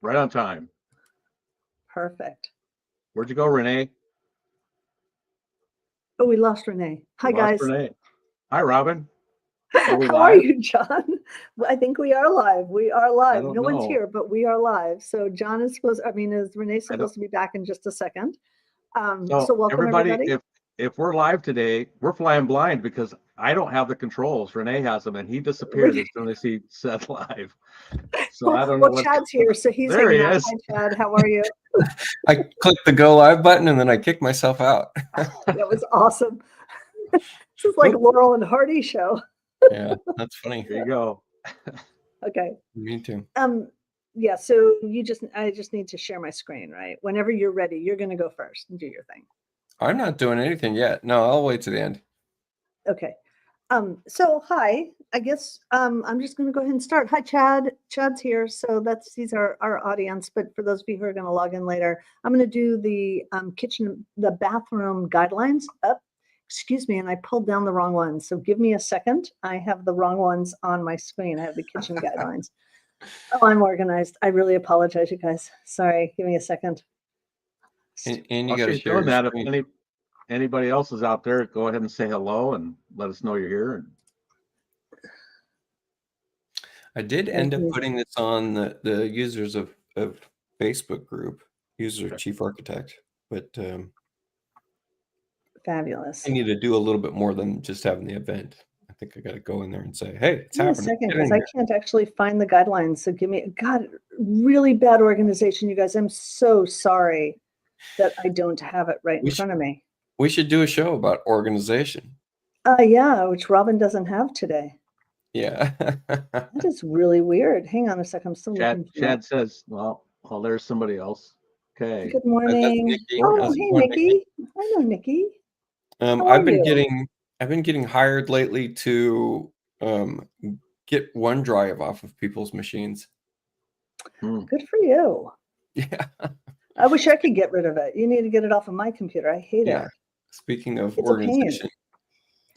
Right on time. Perfect. Where'd you go, Renee? Oh, we lost Renee. Hi, guys. Renee. Hi, Robin. How are you, John? I think we are live. We are live. No one's here, but we are live. So John is is Renee supposed to be back in just a second? So welcome, everybody. If we're live today, we're flying blind because I don't have the controls. Renee has them, and he disappeared as soon as he said live. So I don't know. Well, Chad's here, so he's there. He out. is. Hi, Chad. How are you? I clicked the go live button and then I kicked myself out. That was awesome. This is like Laurel and Hardy show. Yeah, that's funny. There you go. Okay. Me too. Yeah, so I just need to share my screen, right? Whenever you're ready, you're going to go first and do your thing. I'm not doing anything yet. No, I'll wait to the end. Okay. So hi, I guess I'm just going to go ahead and start. Hi, Chad. Chad's here. So he's our audience. But for those of you who are going to log in later, I'm going to do the bathroom guidelines up. Excuse me, and I pulled down the wrong ones. So give me a second. I have the wrong ones on my screen. I have the kitchen guidelines. Oh, I'm organized. I really apologize, you guys. Sorry. Give me a second. And you got to share that. If anybody else is out there, go ahead and say hello and let us know you're here. I did end up putting this on the users of Facebook group, user chief architect, but fabulous. I need to do a little bit more than just having the event. I think I got to go in there and say, hey, it's happening. A second, because I can't actually find the guidelines. So God, really bad organization, you guys. I'm so sorry that I don't have it right in front of me. We should do a show about organization. Yeah, which Robin doesn't have today. Yeah. That is really weird. Hang on a second. I'm still looking. Chad says, well, there's somebody else. Okay. Good morning. Oh, hey, Nikki. I know Nikki. I've been getting hired lately to get OneDrive off of people's machines. Good for you. Yeah. I wish I could get rid of it. You need to get it off of my computer. I hate it. Speaking of organization,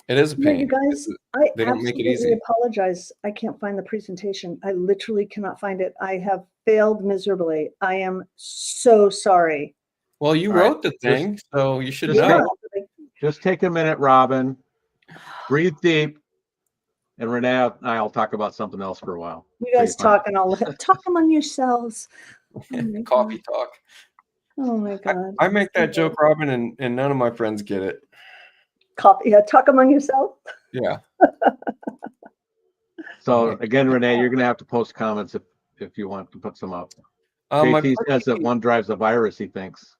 it is a pain. You guys, they don't make it easy. I apologize. I can't find the presentation. I literally cannot find it. I have failed miserably. I am so sorry. Well, you wrote the thing, so you should know. Just take a minute, Robin. Breathe deep. And Renee and I'll talk about something else for a while. You guys talk and I'll talk among yourselves. Coffee talk. Oh my God. I make that joke, Robin, and none of my friends get it. Coffee, talk among yourself? Yeah. So again, Renee, you're gonna have to post comments if you want to put some up. JT says that OneDrive's a virus, he thinks.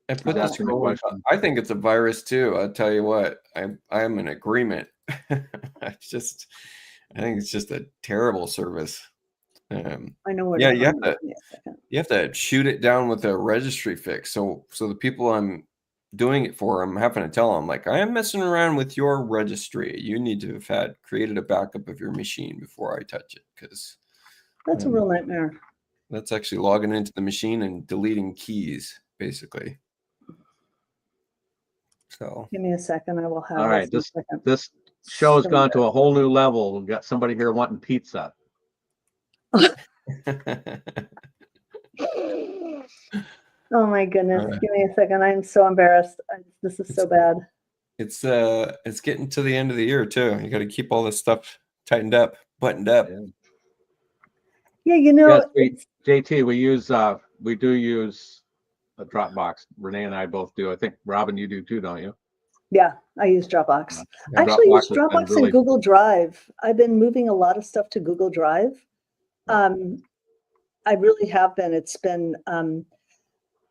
I think it's a virus too. I'll tell you what, I'm in agreement. I think it's just a terrible service. I know what. Yeah, you have to shoot it down with a registry fix. So the people I'm doing it for, I'm having to tell them, like, I am messing around with your registry. You need to have created a backup of your machine before I touch it, because that's a real nightmare. That's actually logging into the machine and deleting keys, basically. So give me a second. I will have. All right, this show has gone to a whole new level. We've got somebody here wanting pizza. Oh my goodness! Give me a second. I'm so embarrassed. This is so bad. It's getting to the end of the year too. You got to keep all this stuff tightened up, buttoned up. Yeah, you know. Yes, JT, we do use a Dropbox. Renee and I both do. I think Robin, you do too, don't you? Yeah, I use Dropbox. I actually use Dropbox and Google Drive. I've been moving a lot of stuff to Google Drive. I really have been. It's been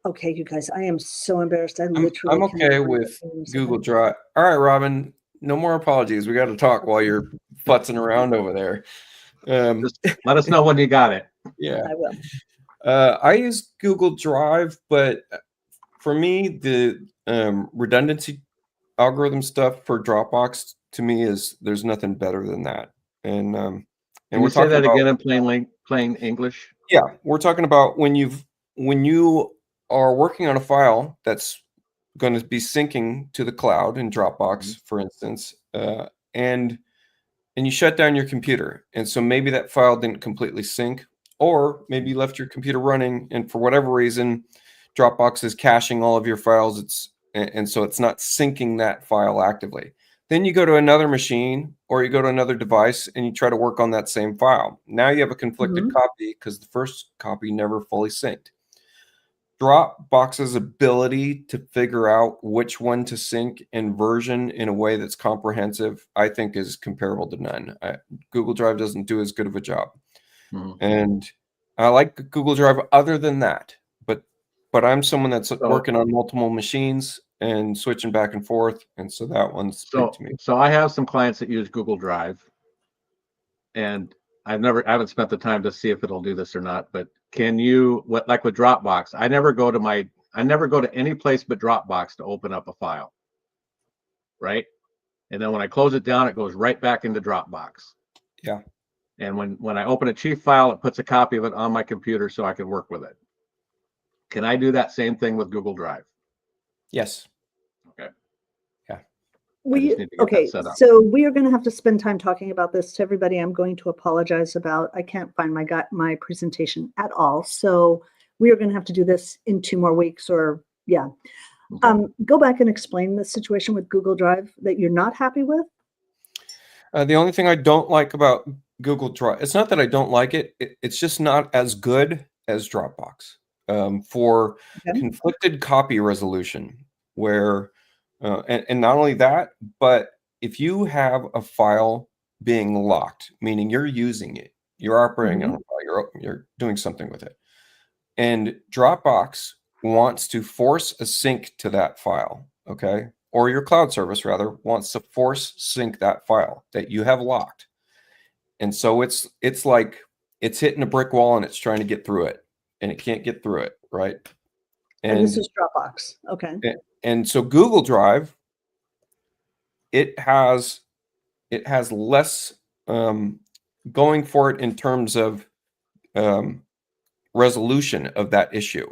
okay, you guys. I am so embarrassed. I'm okay with Google Drive. All right, Robin. No more apologies. We got to talk while you're futzing around over there. Just let us know when you got it. Yeah, I will. I use Google Drive, but for me, the redundancy algorithm stuff for Dropbox to me there's nothing better than that. And we're talking that again in plain English. Yeah, we're talking about when you are working on a file that's going to be syncing to the cloud in Dropbox, for instance, and you shut down your computer, and so maybe that file didn't completely sync, or maybe you left your computer running and for whatever reason, Dropbox is caching all of your files. And so it's not syncing that file actively. Then you go to another machine or you go to another device and you try to work on that same file. Now you have a conflicted copy because the first copy never fully synced. Dropbox's ability to figure out which one to sync and version in a way that's comprehensive, I think, is comparable to none. Google Drive doesn't do as good of a job. And I like Google Drive other than that. But I'm someone that's working on multiple machines and switching back and forth. And so that one's big to me. So I have some clients that use Google Drive, and I haven't spent the time to see if it'll do this or not, but can you, like with Dropbox, I never go to any place but Dropbox to open up a file, right? And then when I close it down, it goes right back into Dropbox. Yeah. And when I open a chief file, it puts a copy of it on my computer so I can work with it. Can I do that same thing with Google Drive? Yes. Okay. Yeah. So we are going to have to spend time talking about this to everybody. I'm going to apologize about, I can't find my presentation at all. So we are going to have to do this in 2 more weeks or yeah. Okay. Go back and explain the situation with Google Drive that you're not happy with. The only thing I don't like about Google Drive, it's not that I don't like it. It's just not as good as Dropbox for conflicted copy resolution, where, and not only that, but if you have a file being locked, meaning you're using it, you're operating on a file, you're doing something with it, and Dropbox wants to force a sync to that file, okay? Or your cloud service, rather, wants to force sync that file that you have locked. And so it's like it's hitting a brick wall and it's trying to get through it, and it can't get through it, right? And this is Dropbox, okay. And so Google Drive, it has less going for it in terms of resolution of that issue.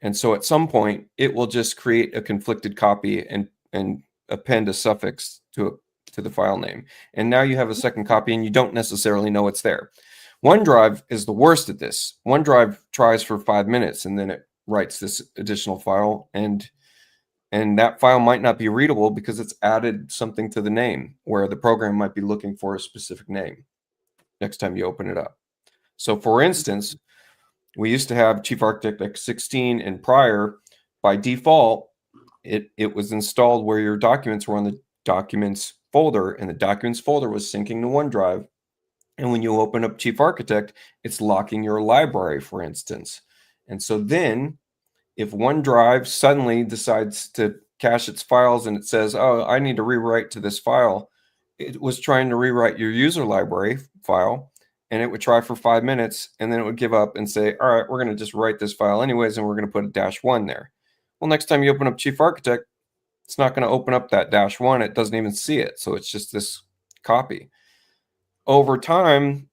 And so at some point, it will just create a conflicted copy and append a suffix to the file name. And now you have a second copy and you don't necessarily know it's there. OneDrive is the worst at this. OneDrive tries for 5 minutes and then it writes this additional file, and that file might not be readable because it's added something to the name where the program might be looking for a specific name next time you open it up. So for instance, we used to have Chief Architect X16, and prior, by default, it was installed where your documents were on the documents folder, and the documents folder was syncing to OneDrive. And when you open up Chief Architect, it's locking your library, for instance. And so then if OneDrive suddenly decides to cache its files and it says, oh, I need to rewrite to this file, it was trying to rewrite your user library file, and it would try for 5 minutes, and then it would give up and say, all right, we're going to just write this file anyways, and we're going to put a -1 there. Well, next time you open up Chief Architect, it's not going to open up that -1. It doesn't even see it. So it's just this copy. Over time,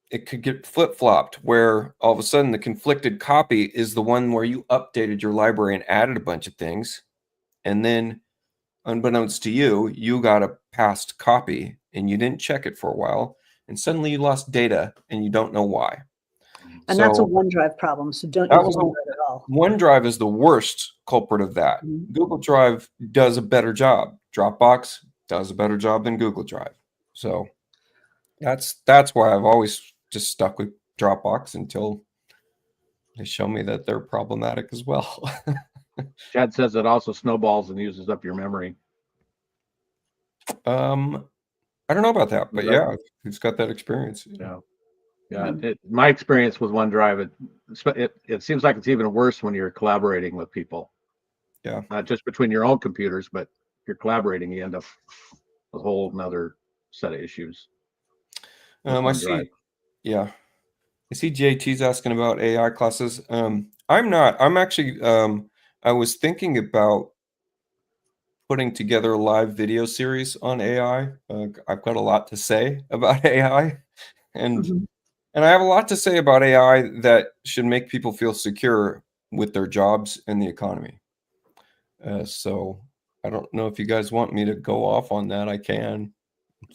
it could get flip-flopped where all of a sudden the conflicted copy is the one where you updated your library and added a bunch of things. And then unbeknownst to you, you got a past copy and you didn't check it for a while. And suddenly you lost data and you don't know why. And so that's a OneDrive problem. So don't use OneDrive at all. OneDrive is the worst culprit of that. Google Drive does a better job. Dropbox does a better job than Google Drive. So that's why I've always just stuck with Dropbox until they show me that they're problematic as well. Chad says it also snowballs and uses up your memory. I don't know about that, but yeah, who's got that experience? Yeah. My experience with OneDrive, it seems like it's even worse when you're collaborating with people. Yeah. Not just between your own computers, but if you're collaborating, you end up with a whole nother set of issues. I see. Yeah. I see JT's asking about AI classes. I'm not. I'm actually, I was thinking about putting together a live video series on AI. I've got a lot to say about AI, and I have a lot to say about AI that should make people feel secure with their jobs and the economy. So I don't know if you guys want me to go off on that. I can.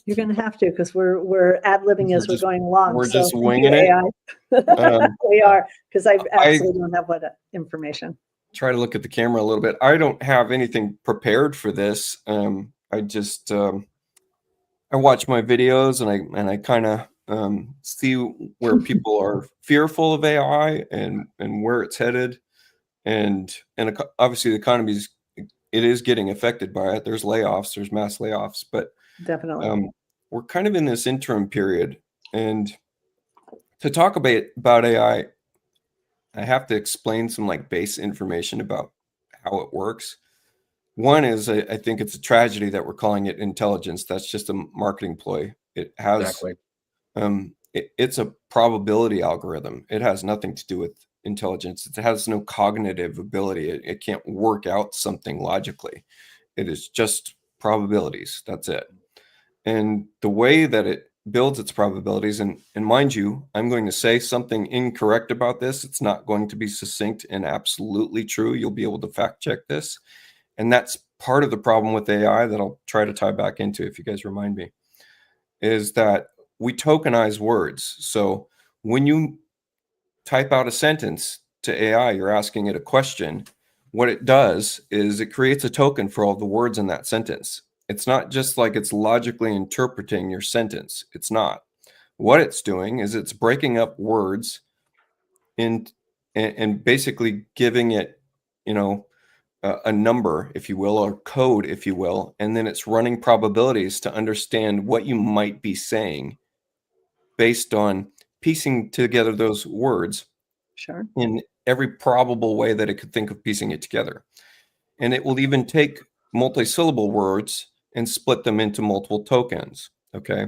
You're going to have to, because we're ad-libbing as we're going along. We're So just thank you, winging it. AI. We are, because I I absolutely don't have what information. try to look at the camera a little bit. I don't have anything prepared for this. I just I watch my videos and I kind of see where people are fearful of AI and where it's headed, and obviously the economy it is getting affected by it. There's layoffs, there's mass layoffs, but Definitely. we're kind of in this interim period. And to talk about AI, I have to explain some like base information about how it works. One is I think it's a tragedy that we're calling it intelligence. That's just a marketing ploy. It has Exactly. it's a probability algorithm. It has nothing to do with intelligence. It has no cognitive ability. It can't work out something logically. It is just probabilities. That's it. And the way that it builds its probabilities, and mind you, I'm going to say something incorrect about this. It's not going to be succinct and absolutely true. You'll be able to fact check this. And that's part of the problem with AI that I'll try to tie back into, if you guys remind me, is that we tokenize words. So when you type out a sentence to AI, you're asking it a question. What it does is it creates a token for all the words in that sentence. It's not just like it's logically interpreting your sentence. It's not. What it's doing is it's breaking up words and basically giving it, you know, a number, if you will, or code, if you will, and then it's running probabilities to understand what you might be saying based on piecing together those words Sure. in every probable way that it could think of piecing it together. And it will even take multi-syllable words and split them into multiple tokens. Okay.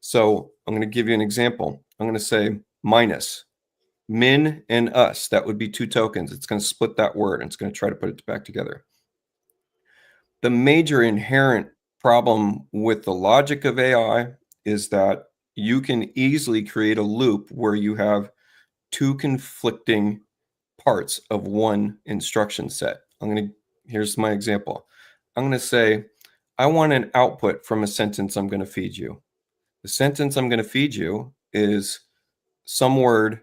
So I'm going to give you an example. I'm going to say minus, min and us. That would be two tokens. It's going to split that word and it's going to try to put it back together. The major inherent problem with the logic of AI is that you can easily create a loop where you have two conflicting parts of one instruction set. Here's my example. I'm going to say, I want an output from a sentence I'm going to feed you. The sentence I'm going to feed you is some word,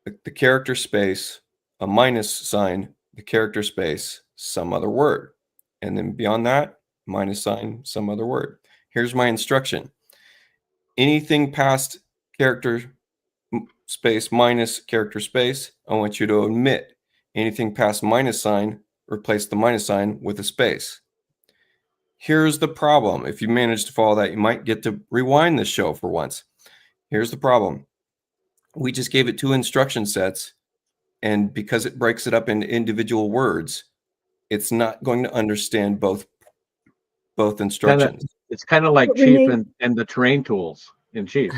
the character space, a minus sign, the character space, some other word. And then beyond that, minus sign, some other word. Here's my instruction. Anything past character space minus character space, I want you to omit. Anything past minus sign, replace the minus sign with a space. Here's the problem. If you manage to follow that, you might get to rewind the show for once. Here's the problem. We just gave it two instruction sets, and because it breaks it up into individual words, it's not going to understand both instructions. It's kind of like But Chief Renee- and the terrain tools in Chief.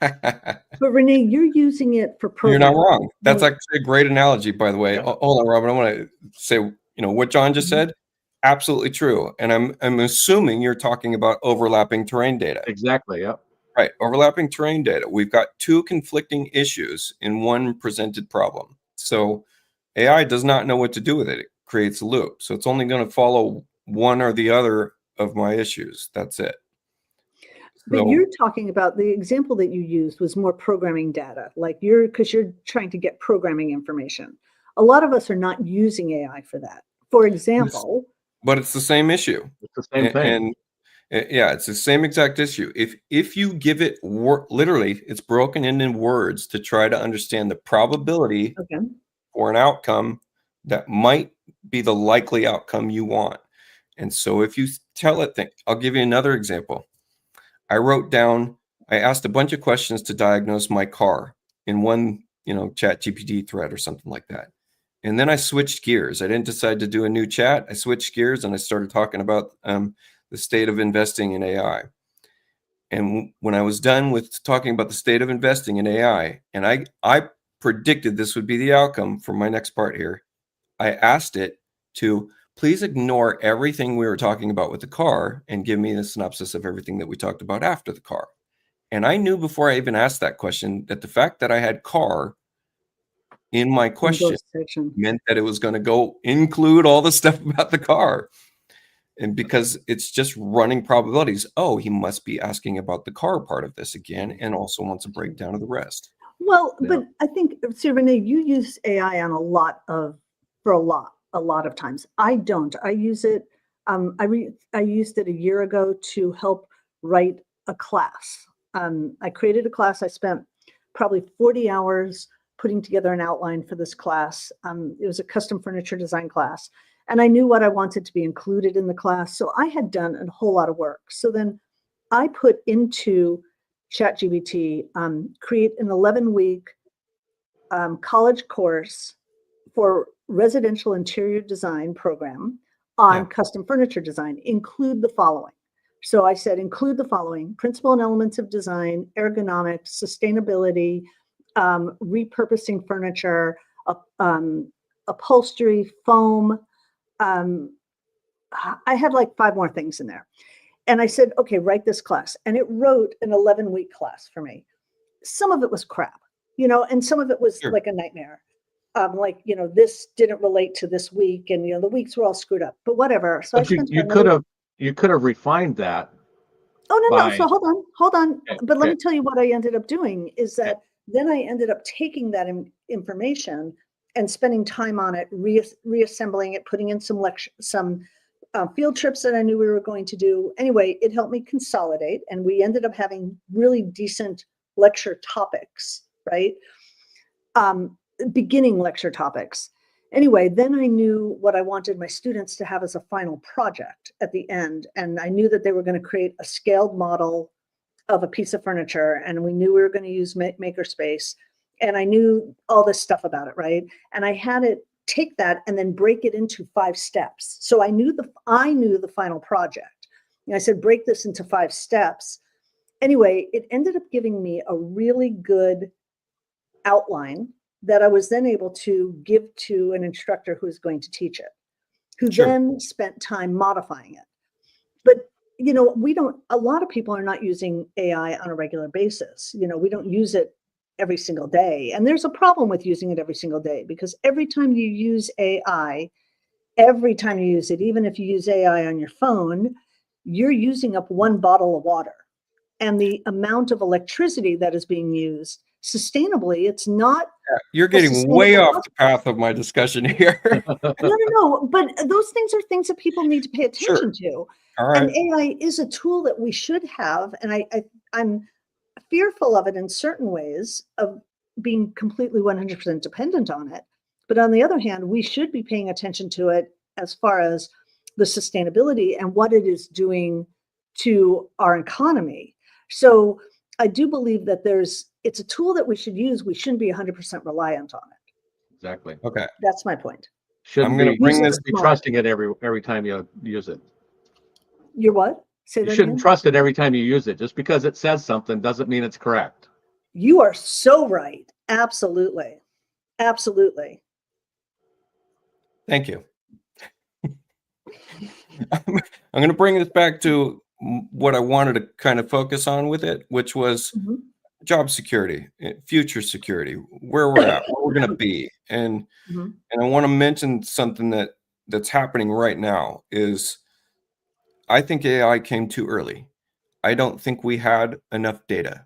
But Renee, you're using it for You're programming. not wrong. That's actually a great analogy, by the way. Yeah. Hold on, Robert. I want to say, what John just said, absolutely true. And I'm assuming you're talking about overlapping terrain data. Exactly. Yep. Right. Overlapping terrain data. We've got two conflicting issues in one presented problem. So AI does not know what to do with it. It creates a loop. So it's only going to follow one or the other of my issues. That's it. But you're talking about the example that you used was more programming data, like because you're trying to get programming information. A lot of us are not using AI for that. For example, but it's the same issue. It's the same thing. And yeah, it's the same exact issue. If you give it literally, it's broken into words to try to understand the probability for an outcome that might be the likely outcome you want. And so if you tell it, I'll give you another example. I asked a bunch of questions to diagnose my car in one, chat GPT thread or something like that. And then I switched gears. I didn't decide to do a new chat. I switched gears and I started talking about the state of investing in AI. And when I was done with talking about the state of investing in AI, and I predicted this would be the outcome for my next part here, I asked it to please ignore everything we were talking about with the car and give me the synopsis of everything that we talked about after the car. And I knew before I even asked that question that the fact that I had car in my question meant that it was going to go include all the stuff about the car. And because it's just running probabilities. Oh, he must be asking about the car part of this again, and also wants a breakdown of the rest. Well, Yeah. but I think, see, Renee, you use AI on a lot of times. I don't. I use it. I used it a year ago to help write a class. I created a class. I spent probably 40 hours putting together an outline for this class. It was a custom furniture design class, and I knew what I wanted to be included in the class. So I had done a whole lot of work. So then I put into ChatGPT, create an 11-week college course for residential interior design program on custom furniture design. Include the following. So I said, include the following: principle and elements of design, ergonomics, sustainability, repurposing furniture, upholstery, foam. I had like 5 more things in there. And I said, okay, write this class. And it wrote an 11-week class for me. Some of it was crap, and some of it was Sure. like a nightmare. This didn't relate to this week, and the weeks were all screwed up, but whatever. So But you could have refined that. Oh, no. by- So hold on. Okay, But let okay. me tell you what I ended up doing is that Okay. then I ended up taking that information and spending time on it, reassembling it, putting in some field trips that I knew we were going to do. Anyway, it helped me consolidate, and we ended up having really decent lecture topics, right? Beginning lecture topics. Anyway, then I knew what I wanted my students to have as a final project at the end. And I knew that they were going to create a scaled model of a piece of furniture. And we knew we were going to use Makerspace. And I knew all this stuff about it, right? And I had it take that and then break it into 5 steps. So I knew the final project. And I said, break this into 5 steps. Anyway, it ended up giving me a really good outline that I was then able to give to an instructor who was going to teach it, who Sure. then spent time modifying it. But, a lot of people are not using AI on a regular basis. We don't use it every single day. And there's a problem with using it every single day, because every time you use AI, even if you use AI on your phone, you're using up 1 bottle of water. And the amount of electricity that is being used sustainably, it's not. You're getting way off the path of my discussion here. No. But those things are things that people need to pay attention to. All right. And AI is a tool that we should have. And I'm fearful of it in certain ways, of being completely 100% dependent on it. But on the other hand, we should be paying attention to it as far as the sustainability and what it is doing to our economy. So I do believe that it's a tool that we should use. We shouldn't be 100% reliant on it. Exactly. Okay. That's my point. Shouldn't I'm going to bring this. be trusting it every time you use it. You're what? Say that You shouldn't again? trust it every time you use it. Just because it says something doesn't mean it's correct. You are so right. Absolutely. Absolutely. Thank you. I'm going to bring this back to what I wanted to kind of focus on with it, which was job security, future security, where we're at, where we're going to be. And I want to mention something that's happening right now is I think AI came too early. I don't think we had enough data.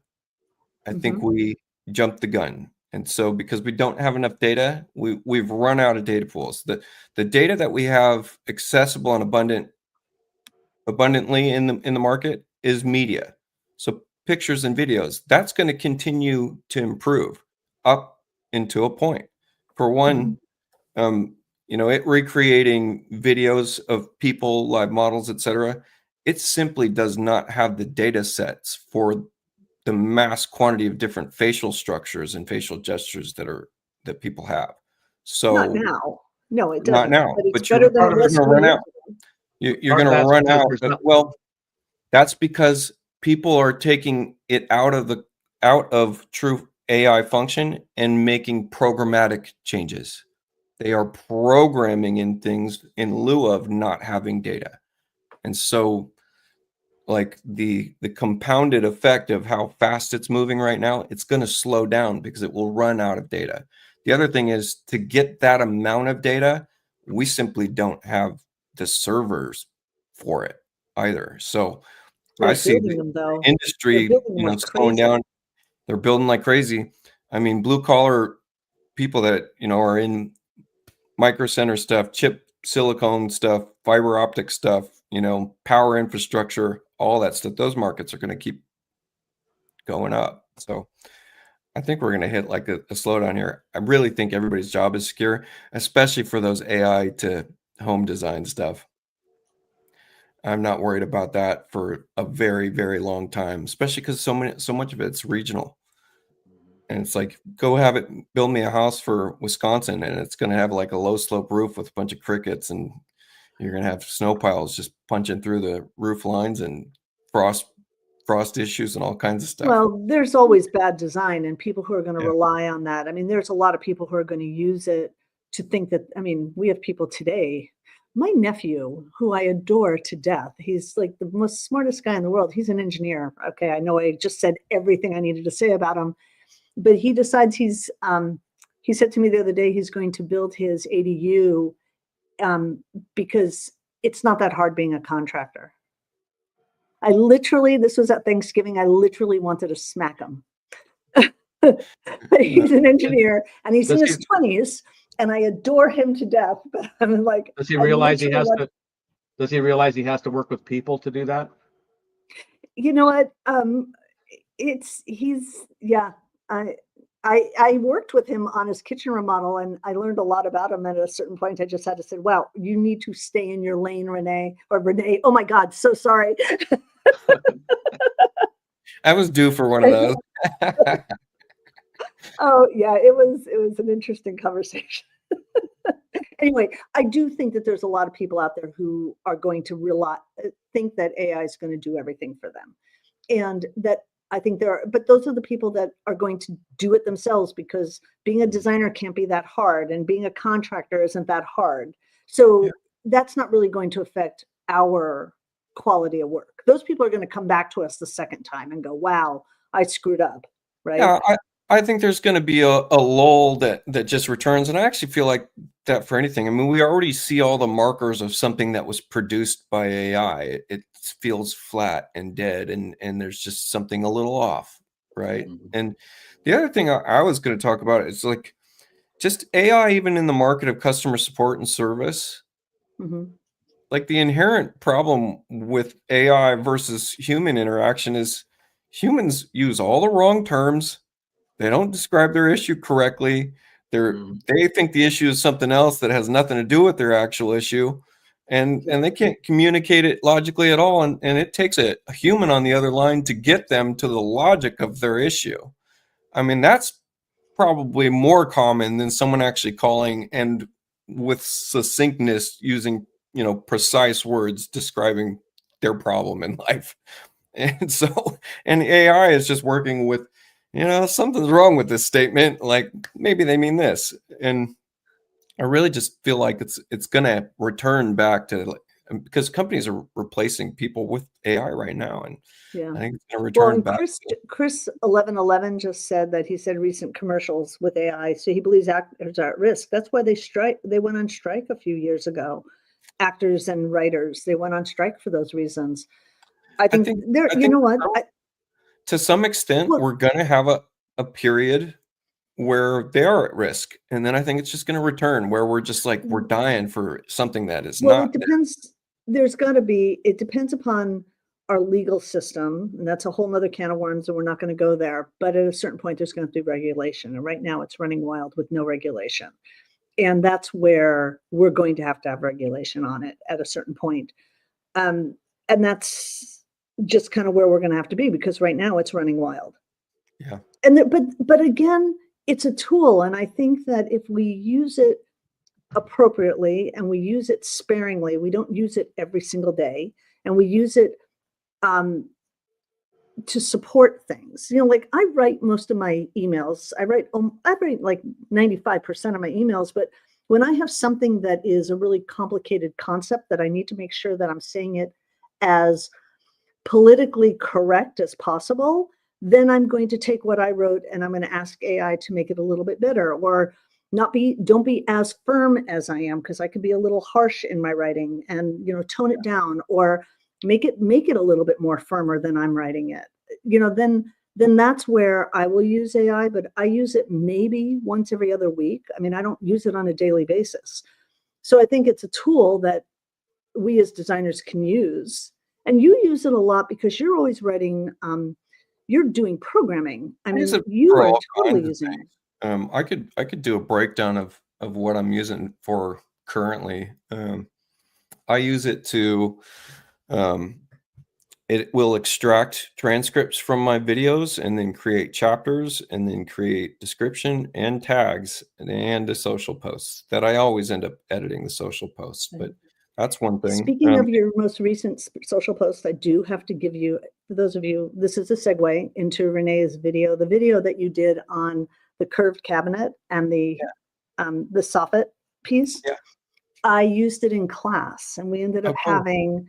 I think we jumped the gun. And so because we don't have enough data, we've run out of data pools. The data that we have accessible and abundantly in the market is media. So pictures and videos, that's going to continue to improve up into a point. For one, it recreating videos of people, live models, etc. It simply does not have the data sets for the mass quantity of different facial structures and facial gestures that people have. So not now. No, it doesn't. not now, But it's but better than it was. going to run out. You're going to run out. Well, that's because people are taking it out of true AI function and making programmatic changes. They are programming in things in lieu of not having data. And so like the compounded effect of how fast it's moving right now, it's going to slow down because it will run out of data. The other thing is, to get that amount of data, we simply don't have the servers for it either. So I They're see building the them though. industry, building them like slowing crazy. down. They're building like crazy. I mean, blue collar people that, are in micro center stuff, chip silicone stuff, fiber optic stuff, power infrastructure, all that stuff. Those markets are going to keep going up. So I think we're going to hit like a slowdown here. I really think everybody's job is secure, especially for those AI to home design stuff. I'm not worried about that for a very, very long time, especially because so much of it's regional. And it's like, go have it build me a house for Wisconsin, and it's going to have like a low slope roof with a bunch of crickets, and you're going to have snow piles just punching through the roof lines and frost issues and all kinds of stuff. Well, there's always bad design and people who are going to Yeah. rely on that. I mean, there's a lot of people who are going to use it to think that, I mean, we have people today. My nephew, who I adore to death, he's like the most smartest guy in the world. He's an engineer. Okay, I know I just said everything I needed to say about him, but he decides he said to me the other day he's going to build his ADU because it's not that hard being a contractor. This was at Thanksgiving, I literally wanted to smack him. But he's an engineer and he's in his 20s and I adore him to death. But I'm like, does he realize he has to work with people to do that? You know what? I worked with him on his kitchen remodel and I learned a lot about him. At a certain point, I just had to say, wow, you need to stay in your lane, Renee. Oh my God, so sorry. I was due for one of those. Oh yeah, it was an interesting conversation. Anyway, I do think that there's a lot of people out there who are going to think that AI is going to do everything for them. And that I think but those are the people that are going to do it themselves because being a designer can't be that hard and being a contractor isn't that hard. So that's not really going to affect our quality of work. Those people are going to come back to us the second time and go, wow, I screwed up, right? Yeah, I think there's going to be a lull that just returns. And I actually feel like that for anything. I mean, we already see all the markers of something that was produced by AI. It feels flat and dead, and there's just something a little off, right? Mm-hmm. And the other thing I was going to talk about is like just AI, even in the market of customer support and service. Mm-hmm. Like the inherent problem with AI versus human interaction is humans use all the wrong terms. They don't describe their issue correctly. They think the issue is something else that has nothing to do with their actual issue. And they can't communicate it logically at all. And it takes a human on the other line to get them to the logic of their issue. I mean, that's probably more common than someone actually calling and with succinctness using, precise words describing their problem in life. And so, and AI is just working with, something's wrong with this statement. Like maybe they mean this. And I really just feel like it's going to return back to because companies are replacing people with AI right now. And I think it's going to return back. Chris 1111 just said that he said recent commercials with AI. So he believes actors are at risk. That's why they went on strike a few years ago. Actors and writers, they went on strike for those reasons. I think to some extent, we're going to have a period where they are at risk. And then I think it's just going to return where we're just like, we're dying for something that is not. It depends. It depends upon our legal system. And that's a whole nother can of worms and we're not going to go there. But at a certain point, there's going to be regulation. And right now it's running wild with no regulation. And that's where we're going to have regulation on it at a certain point. And that's just kind of where we're going to have to be because right now it's running wild. Yeah. But again, it's a tool. And I think that if we use it appropriately and we use it sparingly, we don't use it every single day, and we use it to support things. Like I write most of my emails. I write like 95% of my emails, but when I have something that is a really complicated concept that I need to make sure that I'm saying it as politically correct as possible, then I'm going to take what I wrote and I'm going to ask AI to make it a little bit better. Or don't be as firm as I am, because I could be a little harsh in my writing, and, tone it down, or make it a little bit more firmer than I'm writing it. Then that's where I will use AI, but I use it maybe once every other week. I mean, I don't use it on a daily basis. So I think it's a tool that we as designers can use. And you use it a lot because you're always writing, you're doing programming. I mean, you are totally using it. I could do a breakdown of what I'm using for currently. I use it to, it will extract transcripts from my videos and then create chapters and then create description and tags and a social posts that I always end up editing the social posts, but that's one thing. Speaking of your most recent social post, I do have to give you, for those of you, this is a segue into Renee's video, the video that you did on the curved cabinet and the soffit piece. Yeah. I used it in class, and we ended up having,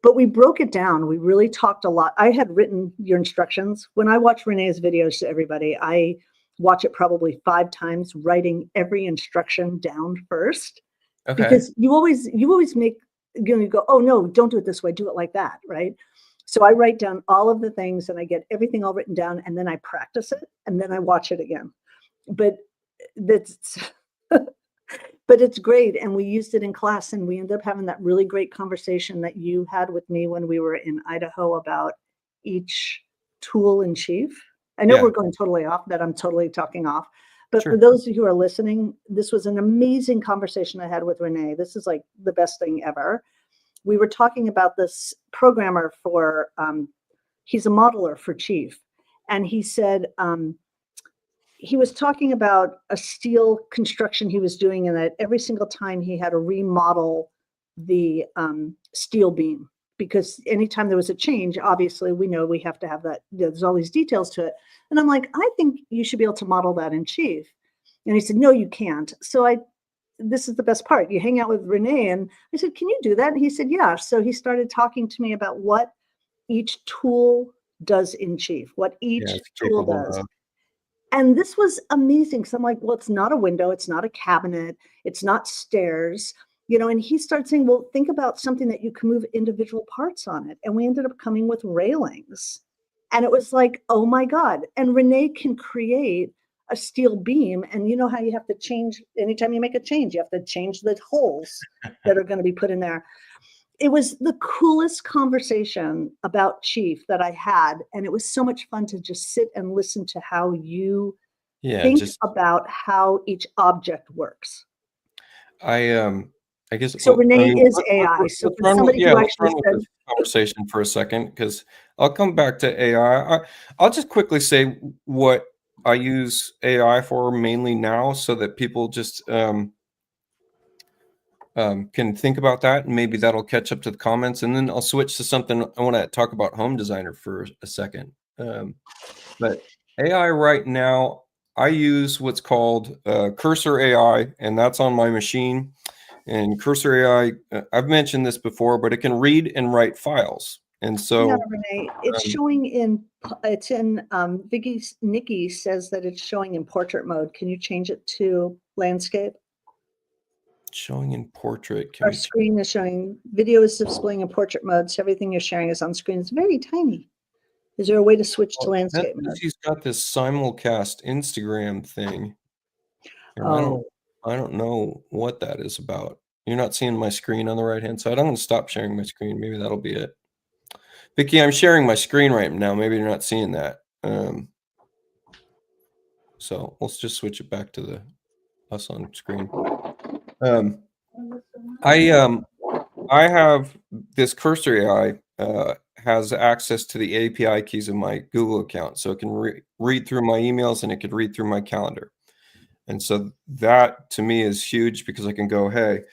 but we broke it down. We really talked a lot. I had written your instructions. When I watch Renee's videos to everybody, I watch it probably 5 times, writing every instruction down first. Okay. Because you always make, you go, oh no, don't do it this way, do it like that, right? So I write down all of the things, and I get everything all written down, and then I practice it, and then I watch it again. But that's but it's great. And we used it in class, and we ended up having that really great conversation that you had with me when we were in Idaho about each tool in chief. I know we're going totally off, that I'm totally talking off. But for those of you who are listening, this was an amazing conversation I had with Renee. This is like the best thing ever. We were talking about this programmer for, he's a modeler for Chief. And he said, he was talking about a steel construction he was doing, and that every single time he had to remodel the steel beam, because anytime there was a change, obviously we know we have to have that, there's all these details to it. And I'm like, I think you should be able to model that in Chief. And he said, no, you can't. So this is the best part. You hang out with Renee, and I said, can you do that? And he said, yeah. So he started talking to me about what each tool does in Chief, what each tool does. And this was amazing. So I'm like, well, it's not a window. It's not a cabinet. It's not stairs. And he started saying, well, think about something that you can move individual parts on it. And we ended up coming with railings. And it was like, oh my God. And Renee can create a steel beam. And you know how you have to change, anytime you make a change, you have to change the holes that are going to be put in there. It was the coolest conversation about Chief that I had. And it was so much fun to just sit and listen to how you think about how each object works. I guess so. Renee is AI. So for somebody who actually said, conversation for a second, because I'll come back to AI. I'll just quickly say what I use AI for mainly now, so that people just can think about that, and maybe that'll catch up to the comments. And then I'll switch to something. I want to talk about Home Designer for a second. But AI right now, I use what's called Cursor AI, and that's on my machine. And Cursor AI, I've mentioned this before, but it can read and write files. And so, Renee, it's showing in, Nikki says that it's showing in portrait mode. Can you change it to landscape? Showing in portrait. Our screen is showing, video is displaying in portrait mode, so everything you're sharing is on screen. It's very tiny. Is there a way to switch to landscape mode? He's got this simulcast Instagram thing. I don't know what that is about. You're not seeing my screen on the right-hand side. I'm going to stop sharing my screen. Maybe that'll be it. Vicki, I'm sharing my screen right now. Maybe you're not seeing that. So let's just switch it back to us on screen. I have this Cursor AI has access to the API keys of my Google account, so it can read through my emails, and it could read through my calendar. And so that to me is huge, because I can go, hey,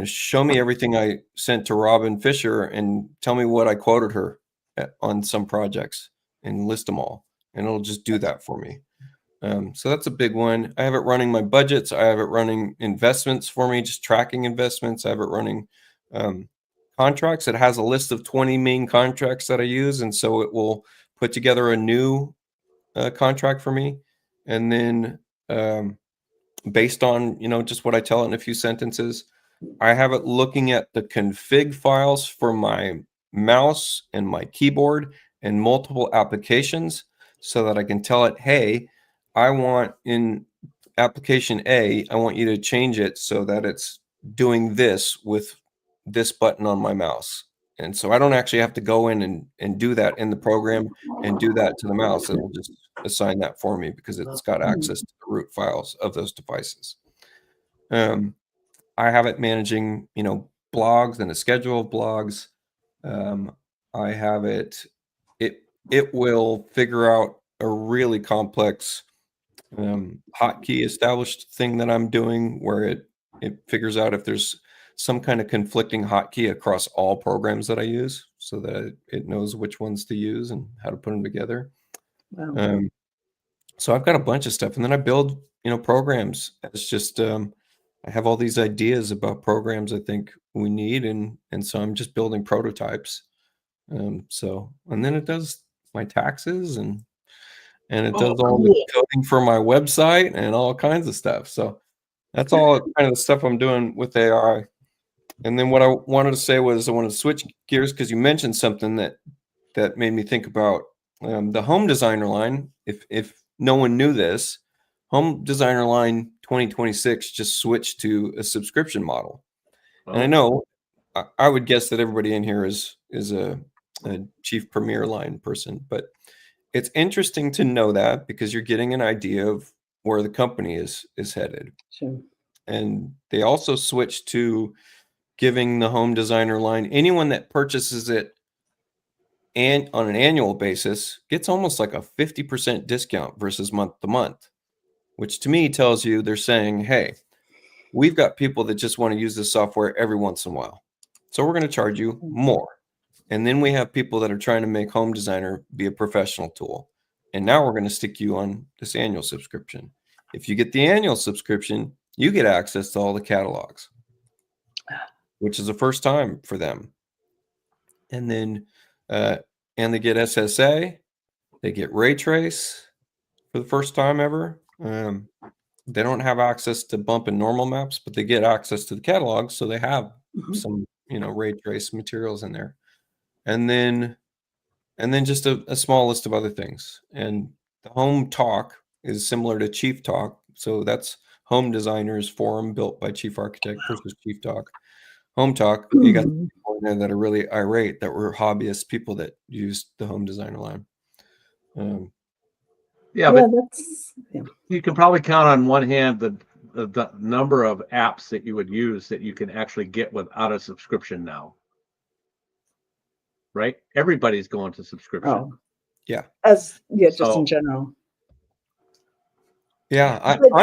show me everything I sent to Rigby Fisher and tell me what I quoted her on some projects, and list them all, and it'll just do that for me. So that's a big one. I have it running my budgets. I have it running investments for me, just tracking investments. I have it running contracts. It has a list of 20 main contracts that I use. And so it will put together a new contract for me. And then based on, just what I tell it in a few sentences. I have it looking at the config files for my mouse and my keyboard and multiple applications so that I can tell it, hey, I want in application A, I want you to change it so that it's doing this with this button on my mouse. And so I don't actually have to go in and do that in the program and do that to the mouse. It will just assign that for me because it's got access to the root files of those devices. I have it managing, blogs and a schedule of blogs. I have it will figure out a really complex hotkey established thing that I'm doing where it figures out if there's some kind of conflicting hotkey across all programs that I use so that it knows which ones to use and how to put them together. Wow. So I've got a bunch of stuff, and then I build, programs. It's just I have all these ideas about programs I think we need, and so I'm just building prototypes. And then it does my taxes and it does all the coding for my website and all kinds of stuff. So that's all kind of the stuff I'm doing with AI. And then what I wanted to say was I wanted to switch gears because you mentioned something that made me think about the home designer line. If no one knew this, home designer line 2026 just switched to a subscription model. And I know I would guess that everybody in here is a chief premier line person, but it's interesting to know that because you're getting an idea of where the company is headed. Sure. And they also switched to giving the home designer line, anyone that purchases it and on an annual basis gets almost like a 50% discount versus month to month, which to me tells you they're saying, hey, we've got people that just want to use this software every once in a while. So we're going to charge you more. And then we have people that are trying to make Home Designer be a professional tool. And now we're going to stick you on this annual subscription. If you get the annual subscription, you get access to all the catalogs, which is the first time for them. And then, and they get SSA, they get ray trace for the first time ever. They don't have access to bump and normal maps, but they get access to the catalog. So they have some, ray trace materials in there. And then just a small list of other things. And the Home Talk is similar to Chief Talk. So that's Home Designers Forum built by Chief Architect versus Chief Talk. Home Talk, you got people in there that are really irate that were hobbyist people that used the Home Designer line. But that's you can probably count on one hand the number of apps that you would use that you can actually get without a subscription now. Right? Everybody's going to subscription. Oh, yeah. Just in general. Yeah, I don't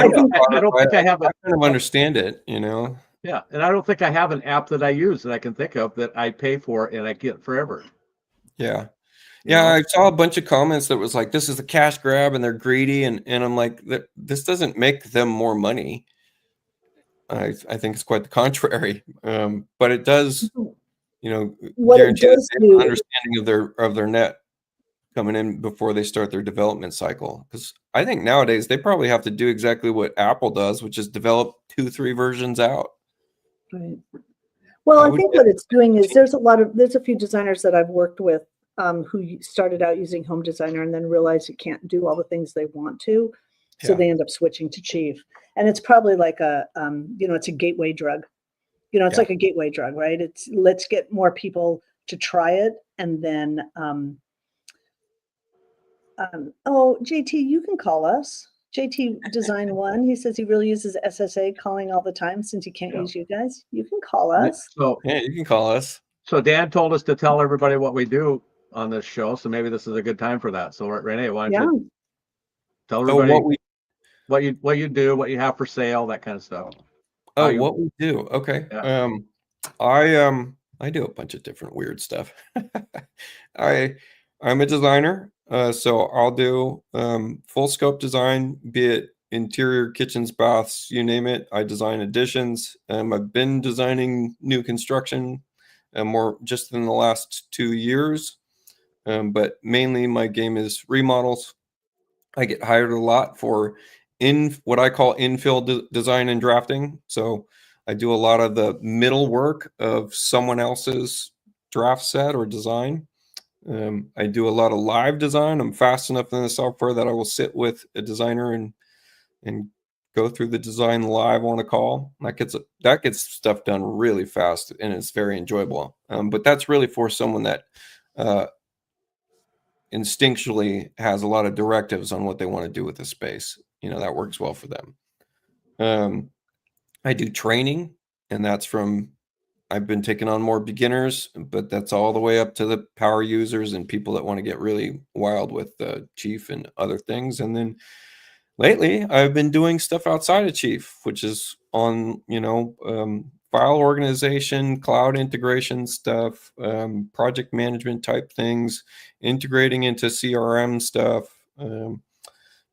think I kind of understand it, Yeah, and I don't think I have an app that I use that I can think of that I pay for and I get forever. Yeah. Yeah, I saw a bunch of comments that was like, this is a cash grab and they're greedy. And I'm like, this doesn't make them more money. I think it's quite the contrary. But it does, guarantee an understanding of their net coming in before they start their development cycle. Because I think nowadays they probably have to do exactly what Apple does, which is develop 2-3 versions out. Right. Well, I think what it's doing is there's a few designers that I've worked with who started out using Home Designer and then realized it can't do all the things they want to. So they end up switching to Chief. And it's probably like it's a gateway drug. It's like a gateway drug, right? It's let's get more people to try it. And then, JT, you can call us. JT Design One. He says he really uses SSA calling all the time since he can't use you guys. You can call us. So you can call us. So Dan told us to tell everybody what we do on this show. So maybe this is a good time for that. So Renee, why don't you tell everybody what you do, what you have for sale, that kind of stuff. What we do. Okay. Yeah. I do a bunch of different weird stuff. I'm a designer. So I'll do full scope design, be it interior kitchens, baths, you name it. I design additions. I've been designing new construction more just in the last 2 years. But mainly my game is remodels. I get hired a lot for in what I call infill design and drafting. So I do a lot of the middle work of someone else's draft set or design. I do a lot of live design. I'm fast enough in the software that I will sit with a designer and go through the design live on a call. That gets stuff done really fast, and it's very enjoyable. But that's really for someone that instinctually has a lot of directives on what they want to do with the space. That works well for them. I do training, and I've been taking on more beginners, but that's all the way up to the power users and people that want to get really wild with Chief and other things. And then lately I've been doing stuff outside of Chief, which is on, file organization, cloud integration stuff, project management type things, integrating into CRM stuff,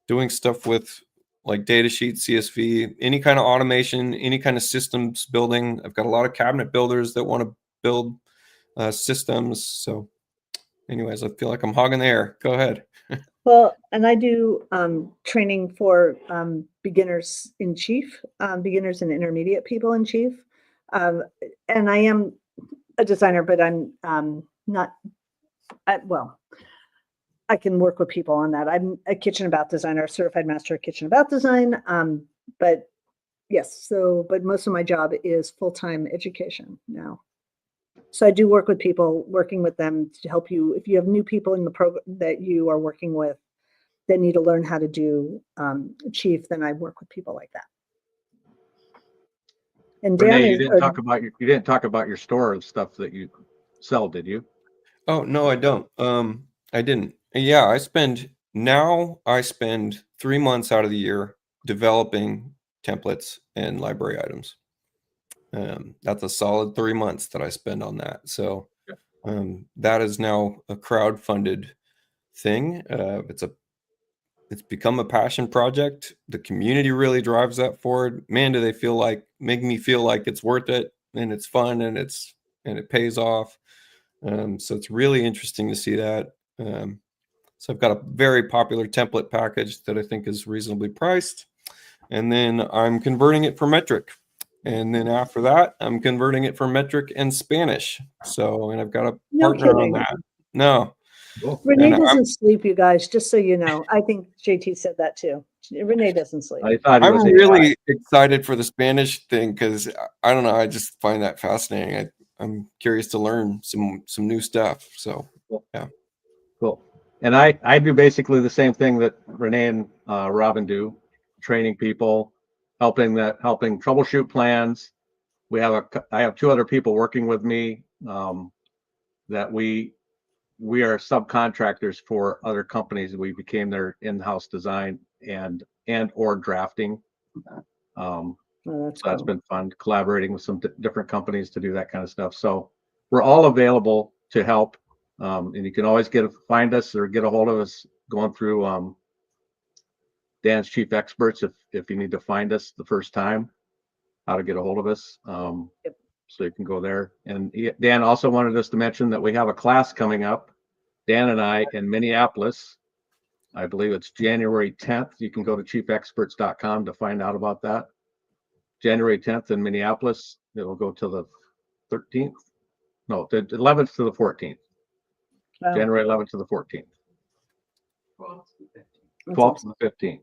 doing stuff with like data sheets, CSV, any kind of automation, any kind of systems building. I've got a lot of cabinet builders that want to build systems. So anyways, I feel like I'm hogging the air. Go ahead. Well, and I do training for beginners in Chief, beginners and intermediate people in Chief. And I am a designer, but I'm not, I can work with people on that. I'm a kitchen about designer, certified master of kitchen about design. But yes, but most of my job is full-time education now. So I do work with people, working with them to help you. If you have new people in the program that you are working with that need to learn how to do Chief, then I work with people like that. And Dan, Renee, you didn't talk about your store of stuff that you sell, did you? Oh, no, I don't. I didn't. Yeah, I spend 3 months out of the year developing templates and library items. That's a solid 3 months that I spend on that. So that is now a crowd-funded thing. It's become a passion project. The community really drives that forward. Man, do they make me feel like it's worth it, and it's fun, and it pays off. So it's really interesting to see that. So I've got a very popular template package that I think is reasonably priced. And then I'm converting it for metric. And then after that, I'm converting it for metric and Spanish. And I've got a partner on that. No. Cool. Renee doesn't sleep, you guys, just so you know. I think JT said that too. Renee doesn't sleep. I'm really excited for the Spanish thing because I don't know. I just find that fascinating. I'm curious to learn some new stuff. So yeah. Cool. And I do basically the same thing that Renee and Robin do, training people, helping troubleshoot plans. I have 2 other people working with me that we are subcontractors for other companies. We became their in-house design and or drafting. So that's been fun, collaborating with some different companies to do that kind of stuff. So we're all available to help. And you can always find us or get a hold of us going through Dan's Chief Experts if you need to find us the first time, how to get a hold of us. So you can go there. And Dan also wanted us to mention that we have a class coming up, Dan and I, in Minneapolis. I believe it's January 10th. You can go to chiefexperts.com to find out about that. January 10th in Minneapolis. It'll go till the 13th. No, the 11th to the 14th. Wow. January 11th to the 14th. 12th to the 15th.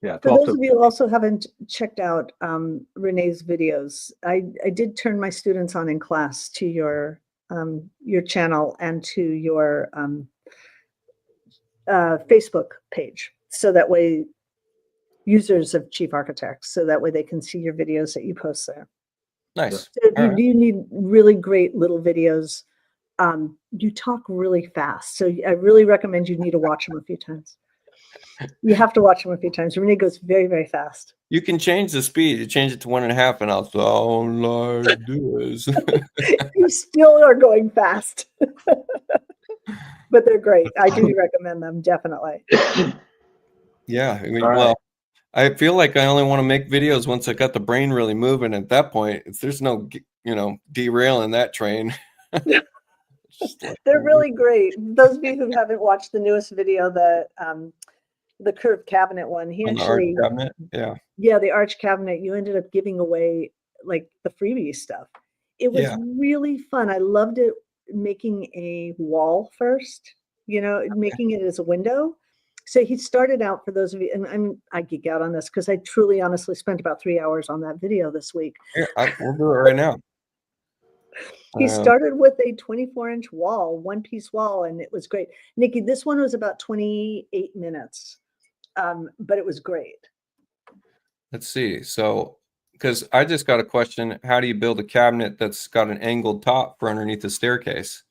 Yeah. For those of you who also haven't checked out Renee's videos, I did turn my students on in class to your channel and to your Facebook page. So that way, users of Chief Architects, so that way they can see your videos that you post there. Nice. So if you need really great little videos, you talk really fast. So I really recommend you need to watch them a few times. You have to watch them a few times. Renee goes very, very fast. You can change the speed. You change it to 1.5 and I'll sound like this. You still are going fast. But they're great. I do recommend them, definitely. Yeah. I mean, well, I feel like I only want to make videos once I got the brain really moving. At that point, there's no, derailing that train. They're really great. Those of you who haven't watched the newest video, the curved cabinet one. He On the arch actually, cabinet. Yeah. yeah, the arch cabinet, you ended up giving away like the freebie stuff. It was Yeah. really fun. I loved it making a wall first, making it as a window. So he started out, for those of you, and I geek out on this because I truly, honestly spent about 3 hours on that video this week. Here, we'll do it right now. He started with a 24-inch wall, one-piece wall, and it was great. Nikki, this one was about 28 minutes, but it was great. Let's see. So, because I just got a question, how do you build a cabinet that's got an angled top for underneath the staircase?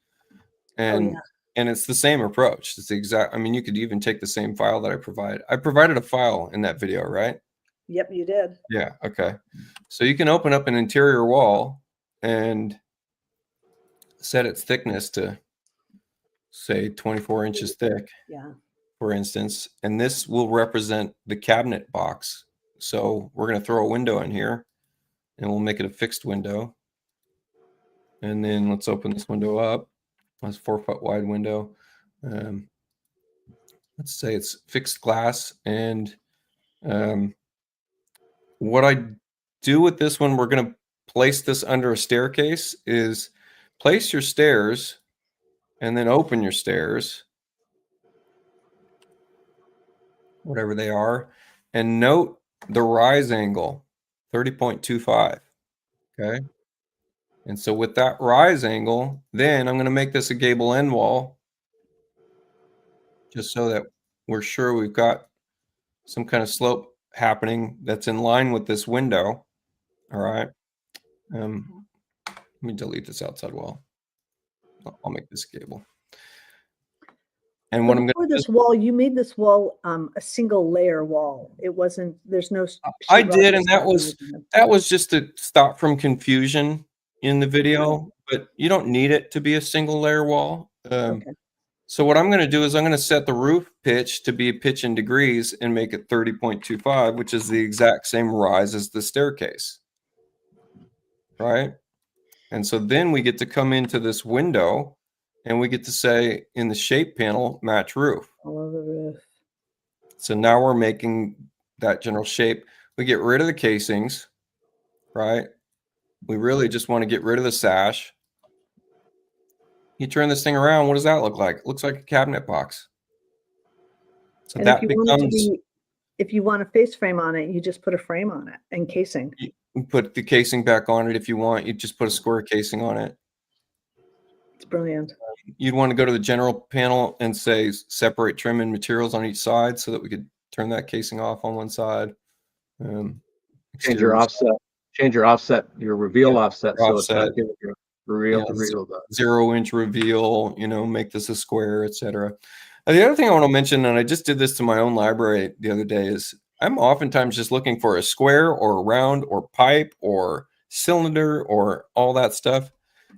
And and it's the same approach. It's the exact, I mean, you could even take the same file that I provide. I provided a file in that video, right? Yep, you did. Yeah, okay. So you can open up an interior wall and set its thickness to, say, 24 inches thick, for instance. And this will represent the cabinet box. So we're going to throw a window in here and we'll make it a fixed window. And then let's open this window up. That's 4-foot wide window. Let's say it's fixed glass. And what I do with this one, we're going to place this under a staircase, is place your stairs and then open your stairs, whatever they are, and note the rise angle, 30.25. Okay. And so with that rise angle, then I'm going to make this a gable end wall, just so that we're sure we've got some kind of slope happening that's in line with this window. All right. Let me delete this outside wall. I'll make this gable. And what I'm going to this wall, you made this wall a single layer wall. It wasn't. There's no. I did, and that was just to stop from confusion in the video. But you don't need it to be a single layer wall. So what I'm going to do is I'm going to set the roof pitch to be a pitch in degrees and make it 30.25, which is the exact same rise as the staircase. Right? And so then we get to come into this window and we get to say in the shape panel, match roof. I love the roof. So now we're making that general shape. We get rid of the casings, right? We really just want to get rid of the sash. You turn this thing around, what does that look like? It looks like a cabinet box. So and that becomes, if you want a face frame on it, you just put a frame on it and casing. You put the casing back on it if you want. You just put a square casing on it. It's brilliant. You'd want to go to the general panel and say separate trim and materials on each side so that we could turn that casing off on one side. Change your offset, your reveal offset. So it's not giving you reveal. 0-inch reveal, make this a square, etc. The other thing I want to mention, and I just did this to my own library the other day, is I'm oftentimes just looking for a square or a round or pipe or cylinder or all that stuff.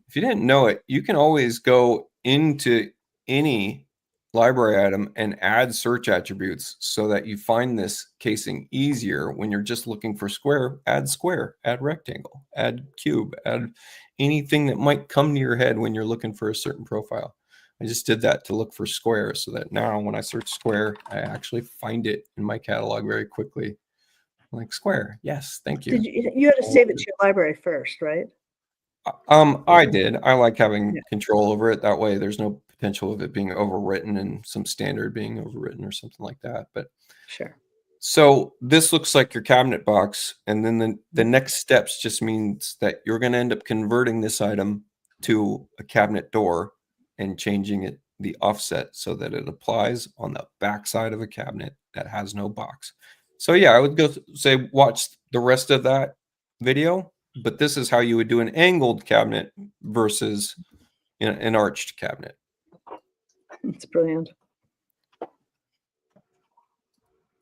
If you didn't know it, you can always go into any library item and add search attributes so that you find this casing easier when you're just looking for square, add rectangle, add cube, add anything that might come to your head when you're looking for a certain profile. I just did that to look for square so that now when I search square, I actually find it in my catalog very quickly. I'm like, square, yes, thank you. You had to save it to your library first, right? I did. I like having control over it. That way there's no potential of it being overwritten and some standard being overwritten or something like that. But sure. So this looks like your cabinet box. And then the next steps just means that you're going to end up converting this item to a cabinet door and changing it the offset so that it applies on the back side of a cabinet that has no box. So yeah, I would go say watch the rest of that video, but this is how you would do an angled cabinet versus an arched cabinet. It's brilliant.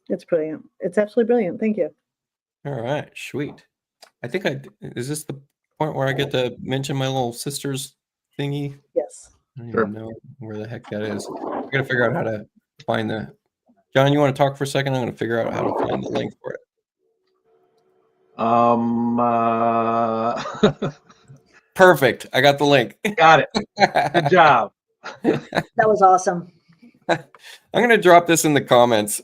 It's brilliant. It's absolutely brilliant. Thank you. All right, sweet. I think is this the point where I get to mention my little sister's thingy? Yes. I don't even know where the heck that is. I gotta figure out how to find John, you want to talk for a second? I'm gonna figure out how to find the link for it. Perfect. I got the link. Got it. Good job. That was awesome. I'm going to drop this in the comments.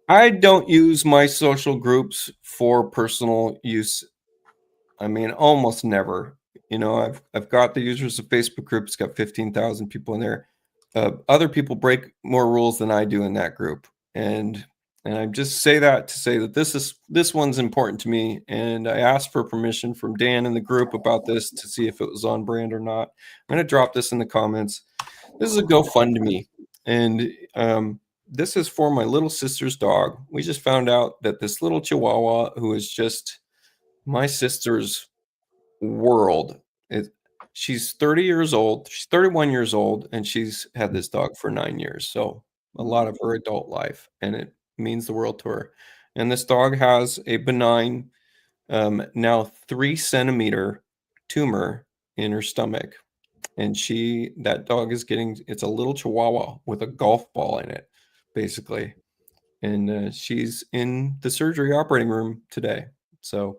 I don't use my social groups for personal use. I mean, almost never. You know, I've got the users of Facebook groups, got 15,000 people in there. Other people break more rules than I do in that group, and I just say that to say that this one's important to me. And I asked for permission from Dan in the group about this to see if it was on brand or not. I'm going to drop this in the comments. This is a GoFundMe, and this is for my little sister's dog. We just found out that this little Chihuahua, who is just my sister's world, she's 30 years old. She's 31 years old, and she's had this dog for 9 years. So a lot of her adult life, and it means the world to her. And this dog has a benign, now 3-centimeter tumor in her stomach. And that dog is it's a little Chihuahua with a golf ball in it, basically. And she's in the surgery operating room today. So,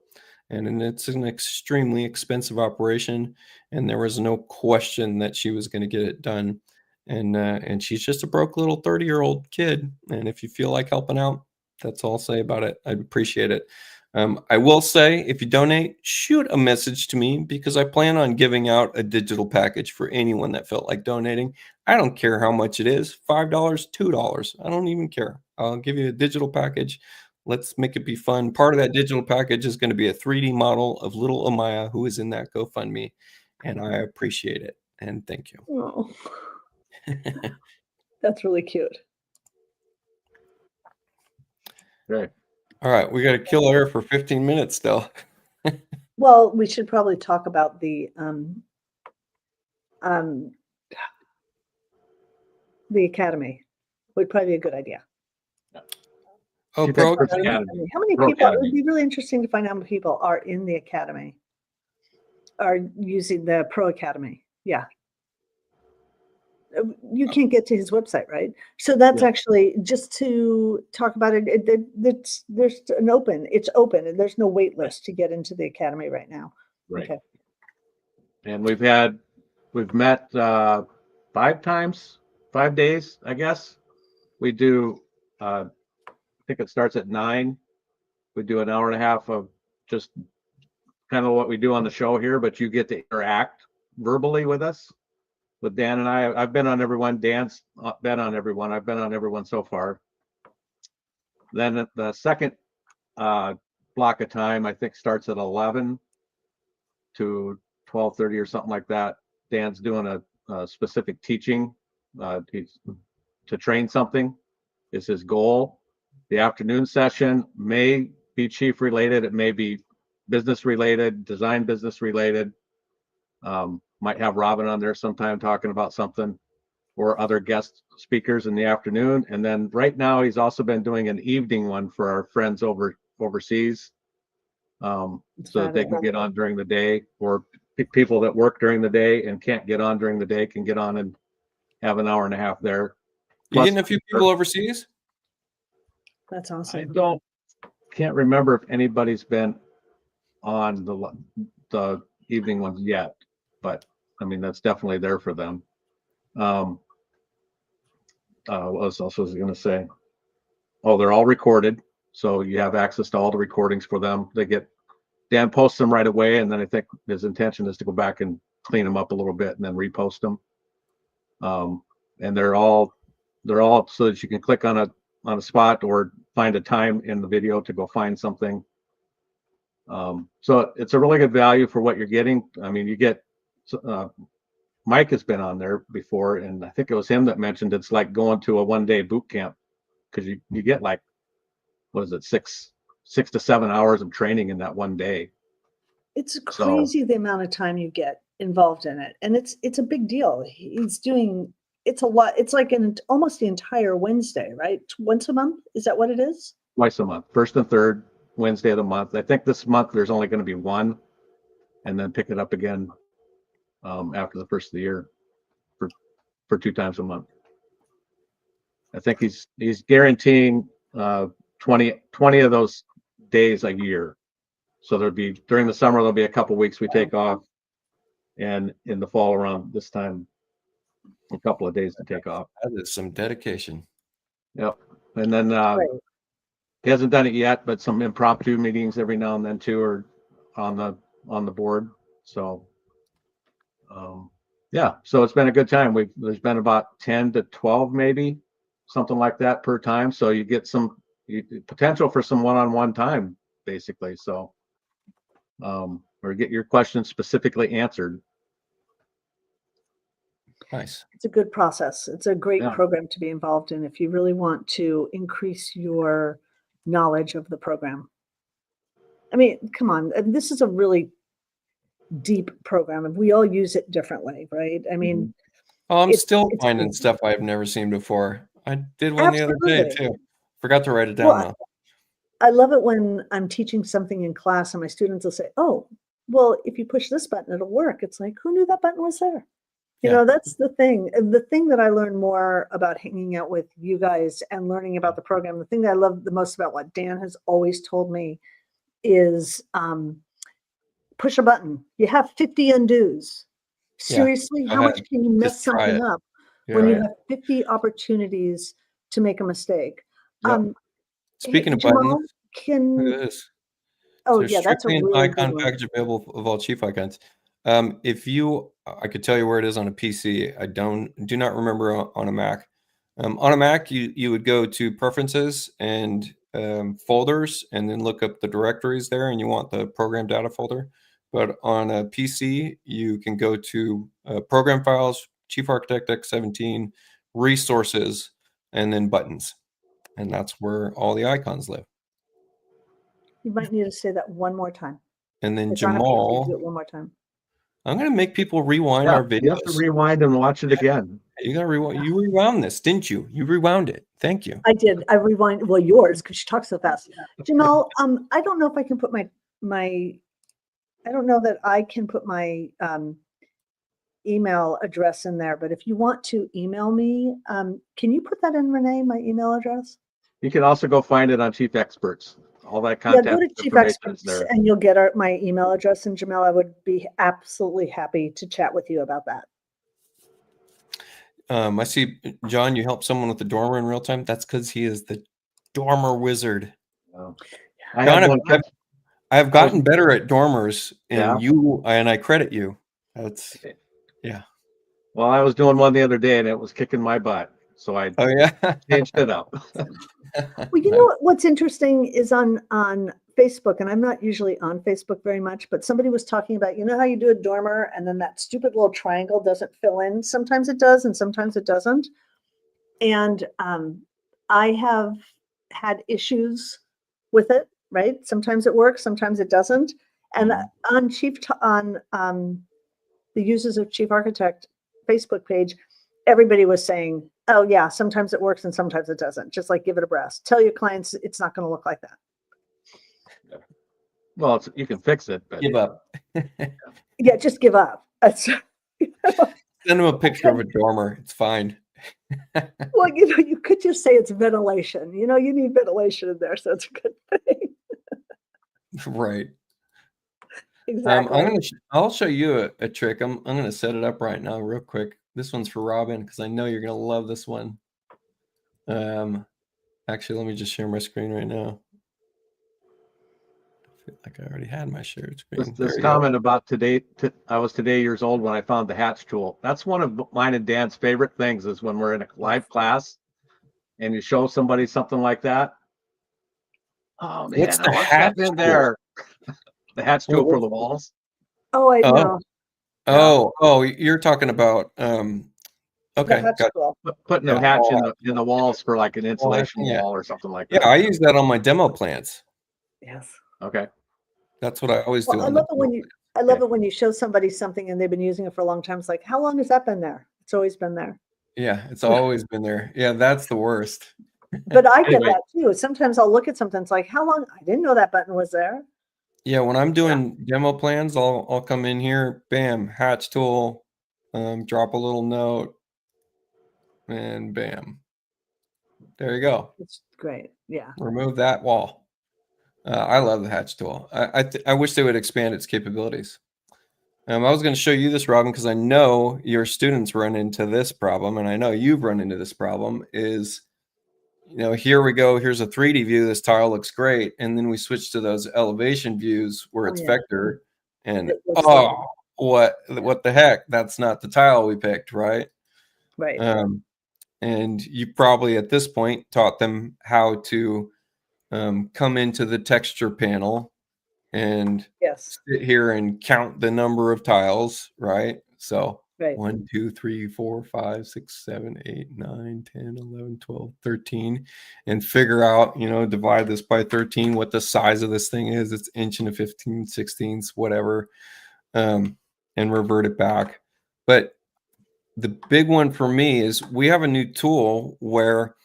and it's an extremely expensive operation, and there was no question that she was going to get it done. And she's just a broke little 30-year-old kid. And if you feel like helping out, that's all I'll say about it. I'd appreciate it. I will say, if you donate, shoot a message to me, because I plan on giving out a digital package for anyone that felt like donating. I don't care how much it is, $5, $2. I don't even care. I'll give you a digital package. Let's make it be fun. Part of that digital package is going to be a 3D model of little Amaya, who is in that GoFundMe, and I appreciate it. And thank you. Oh, that's really cute. Great. All right, we got to kill air for 15 minutes still. Well, we should probably talk about the academy. Would probably be a good idea. Oh, She Pro said First Academy? Academy. How many Pro people? It Academy. would be really interesting to find out how many people are in the academy, are using the Pro Academy. Yeah. You can't get to his website, right? So that's Yeah. actually just to talk about it. It's open, and there's no wait list to get into the academy right now. Right. Okay. And we've met 5 days, I guess. We do, I think it starts at 9. We do an hour and a half of just kind of what we do on the show here, but you get to interact verbally with us, with Dan and I. I've been on everyone. Dan's been on everyone. I've been on everyone so far. Then the second block of time, I think, starts at 11 to 12:30 or something like that. Dan's doing a specific teaching. He's to train something is his goal. The afternoon session may be chief related. It may be business related, design business related. Might have Robin on there sometime talking about something, or other guest speakers in the afternoon. And then right now he's also been doing an evening one for our friends overseas, so that they can get on during the day, or people that work during the day and can't get on during the day can get on and have an hour and a half there. You getting a few people overseas? That's I awesome. can't remember if anybody's been on the evening ones yet, but I mean, that's definitely there for them. What else was I going to say? Oh, they're all recorded, so you have access to all the recordings for them. Dan posts them right away, and then I think his intention is to go back and clean them up a little bit and then repost them. And they're all so that you can click on a spot or find a time in the video to go find something. So it's a really good value for what you're getting. I mean, you get Mike has been on there before, and I think it was him that mentioned it's like going to a 1-day boot camp, because you get like, what is it, 6 to 7 hours of training in that one day. It's crazy the amount of time you get involved in it, and it's a big deal. It's a lot. It's like almost the entire Wednesday, right? Once a month. Is that what it is? Twice a month, first and third Wednesday of the month. I think this month there's only going to be one, and then pick it up again after the first of the year for 2 times a month. I think he's guaranteeing 20 of those days a year. So there'll be, during the summer, there'll be a couple weeks we take off, and in the fall around this time, a couple of days to take off. That is some dedication. Yep. And then Right. he hasn't done it yet, but some impromptu meetings every now and then too are on the board. So yeah, so it's been a good time. There's been about 10 to 12 maybe, something like that per time. So you get some potential for some one-on-one time basically. So or get your questions specifically answered. Nice. It's a good process. It's a great Yeah. program to be involved in if you really want to increase your knowledge of the program. I mean, come on, this is a really deep program and we all use it differently, right? I mean, Oh, I'm It's- still it's finding great. stuff I've never seen before. I did one the other day Absolutely. too. Forgot to write it down Well, though. I love it when I'm teaching something in class and my students will say, oh, well, if you push this button, it'll work. It's like, who knew that button was there? You Yeah. know, that's the thing. And the thing that I learned more about hanging out with you guys and learning about the program, the thing that I love the most about what Dan has always told me is push a button. You have 50 undos. Yeah, Seriously, go how much ahead. can you mess Just try something it. up You're when you right. have 50 opportunities to make a mistake? Yep. Speaking of Jamal, buttons, look can, at this. oh There's yeah, that's a strictly an really good icon one. package available of all chief icons. If you, I could tell you where it is on a PC. I do not remember on a Mac. On a Mac, you would go to preferences and folders, and then look up the directories there, and you want the program data folder. But on a PC, you can go to program files, Chief Architect X17, resources, and then buttons, and that's where all the icons live. You might need to say that one more time. And then It's on a page, Jamal, do it one more time. I'm going to make people rewind Yeah, our you have to videos. rewind and watch it again. You got to rewind. You rewound this, didn't you? You rewound it. Thank you. I did. I rewind. Well, yours because she talks so fast. Jamal, I don't know if I can put my. I don't know that I can put my email address in there. But if you want to email me, can you put that in, Renee? My email address. You can also go find it on Chief Experts. All that Yeah, content go to Chief information is Experts there. and you'll get my email address. And Jamal, I would be absolutely happy to chat with you about that. I see, John, you help someone with the dormer in real time. That's because he is the dormer wizard. Wow. John, I've gotten better at dormers, and Yeah. I credit you. That's yeah. Well, I was doing one the other day and it was kicking my butt, so I changed it up. Well, you know what's interesting is on Facebook, and I'm not usually on Facebook very much, but somebody was talking about, you know how you do a dormer and then that stupid little triangle doesn't fill in? Sometimes it does and sometimes it doesn't. And I have had issues with it, right? Sometimes it works, sometimes it doesn't. And on the Users of Chief Architect Facebook page, everybody was saying, oh yeah, sometimes it works and sometimes it doesn't. Just like give it a rest. Tell your clients it's not going to look like that. Well, you can fix it, but Give up. Yeah, just give up. Send them a picture of a dormer. It's fine. Well, you could just say it's ventilation. You need ventilation in there, so it's a good thing. Right. Exactly. I'll show you a trick. I'm going to set it up right now real quick. This one's for Robin because I know you're going to love this one. Actually, let me just share my screen right now. I feel like I already had my shared screen. This comment about today, I was today years old when I found the hatch tool. That's one of mine and Dan's favorite things is when we're in a live class and you show somebody something like that. Oh man, What's the hatch in there? The hatch tool for the walls. Oh, I know. Oh, you're talking about okay. Putting a hatch in the walls for like an insulation wall or something like that. Yeah, I use that on my demo plans. Yes. Okay. That's what I always do. I love it when you show somebody something and they've been using it for a long time. It's like, how long has that been there? It's always been there. Yeah, it's always been there. Yeah, that's the worst. But I get that too. Sometimes I'll look at something. It's like, how long? I didn't know that button was there. Yeah, when I'm doing demo plans, I'll come in here, bam, hatch tool, drop a little note, and bam. There you go. It's great. Yeah. Remove that wall. I love the hatch tool. I wish they would expand its capabilities. I was going to show you this, Robin, because I know your students run into this problem, and I know you've run into this problem. Is, you know, here we go. Here's a 3D view. This tile looks great, and then we switch to those elevation views where it's vector, and what the heck? That's not the tile we picked, right? Right. And you probably at this point taught them how to come into the texture panel and sit here and count the number of tiles, right? So 1, 2, 3, 4, 5, 6, 7, 8, 9, 10, 11, 12, 13, and figure out, you know, divide this by 13, what the size of this thing is. It's inch and a 15/16, whatever, and revert it back. But the big one for me is we have a new tool where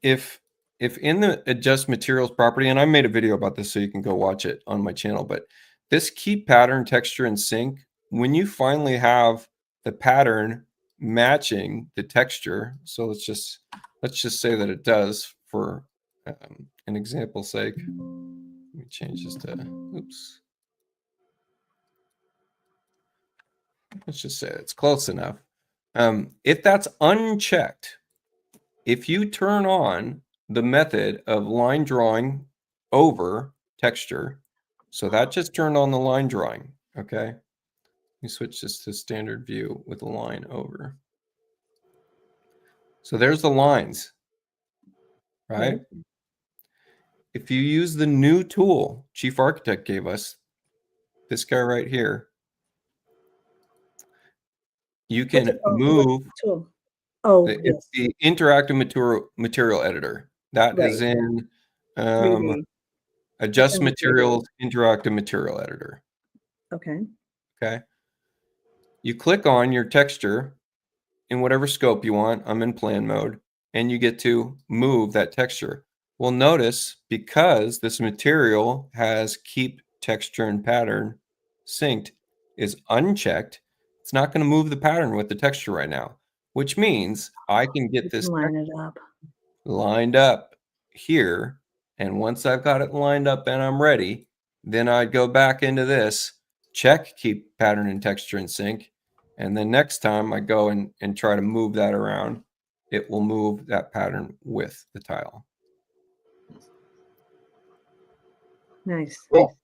if in the adjust materials property, and I made a video about this so you can go watch it on my channel, but this keep pattern, texture, and sync, when you finally have the pattern matching the texture, so let's just say that it does for an example's sake. Let me change this to, oops. Let's just say it's close enough. If that's unchecked, if you turn on the method of line drawing over texture, so that just turned on the line drawing, okay? Let me switch this to standard view with a line over. So there's the lines, right? If you use the new tool Chief Architect gave us, this guy right here, you can move it's the interactive material editor. That is in adjust materials, interactive material editor. Okay. You click on your texture in whatever scope you want. I'm in plan mode, and you get to move that texture. Well, notice because this material has keep texture and pattern synced is unchecked, it's not going to move the pattern with the texture right now, which means I can get this lined up here. And once I've got it lined up and I'm ready, then I'd go back into this, check keep pattern and texture in sync. And then next time I go and try to move that around, it will move that pattern with the tile. Nice. Cool.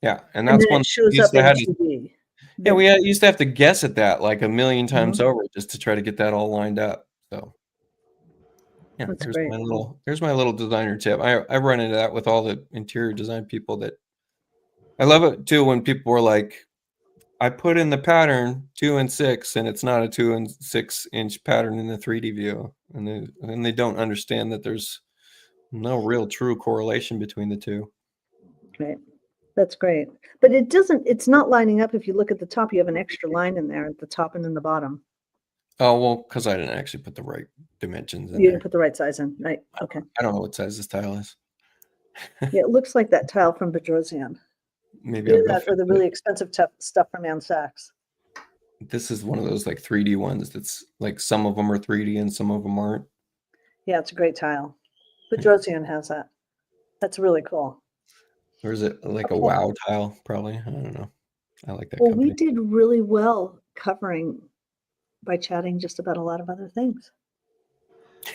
Yeah, and that's one shows up in TV. Yeah, we used to have to guess at that like a million times over just to try to get that all lined up. So yeah, there's my little designer tip. I run into that with all the interior design people. That I love it too when people were like, I put in the pattern 2 and 6 and it's not a 2 and 6 inch pattern in the 3D view, and they don't understand that there's no real true correlation between the two. Right. That's great. But it's not lining up. If you look at the top, you have an extra line in there at the top and in the bottom. Oh, well, because I didn't actually put the right dimensions in. You didn't put the right size in, right? Okay. I don't know what size this tile is. Yeah, it looks like that tile from Bedrosian. Maybe or the really expensive stuff from Ann Sachs. This is one of those like 3D ones that's like some of them are 3D and some of them aren't. Yeah, it's a great tile. Bedrosian has that. That's really cool. Or is it like a wow tile? Probably. I don't know. I like that. Well, we did really well covering by chatting just about a lot of other things.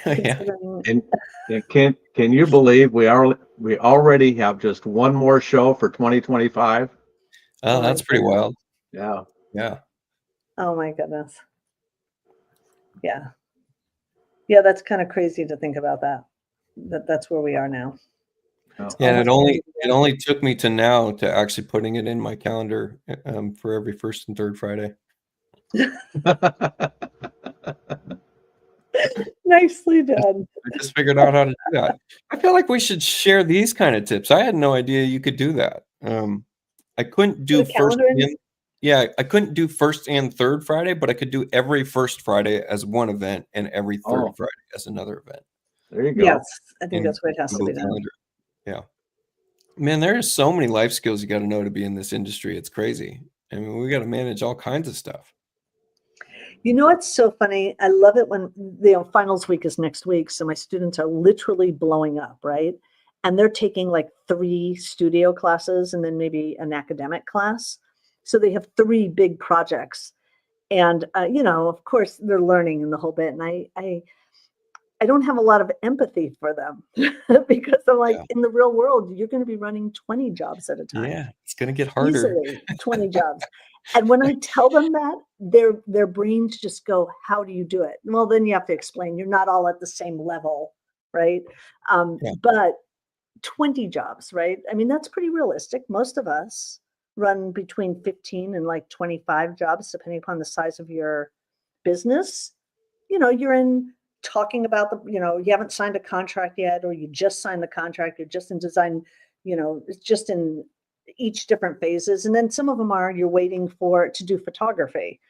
Yeah. And can you believe we already have just one more show for 2025? Oh, that's pretty wild. Yeah. Yeah. Oh my goodness. Yeah. Yeah, that's kind of crazy to think about that. That's where we are now. Yeah, and it only took me to now to actually putting it in my calendar for every first and third Friday. Nicely done. I just figured out how to do that. I feel like we should share these kind of tips. I had no idea you could do that. I couldn't do I couldn't do first and third Friday, but I could do every first Friday as one event and every third Friday as another event. There you go. Yes, I think that's what it has to be done. Yeah. Man, there are so many life skills you got to know to be in this industry. It's crazy. I mean, we got to manage all kinds of stuff. You know, it's so funny. I love it when finals week is next week. So my students are literally blowing up, right? And they're taking like 3 studio classes and then maybe an academic class. So they have 3 big projects. And, you know, of course, they're learning in the whole bit. And I don't have a lot of empathy for them because I'm like, Yeah. in the real world, you're going to be running 20 jobs at a time. Yeah, it's going to get harder. Easily 20 jobs. And when I tell them that, their brains just go, how do you do it? Well, then you have to explain you're not all at the same level, right? Yeah. But 20 jobs, right? I mean, that's pretty realistic. Most of us run between 15 and like 25 jobs, depending upon the size of your business. You know, you're in talking about you know, you haven't signed a contract yet, or you just signed the contract, you're just in design, you know, it's just in each different phases. And then some of them you're waiting for to do photography.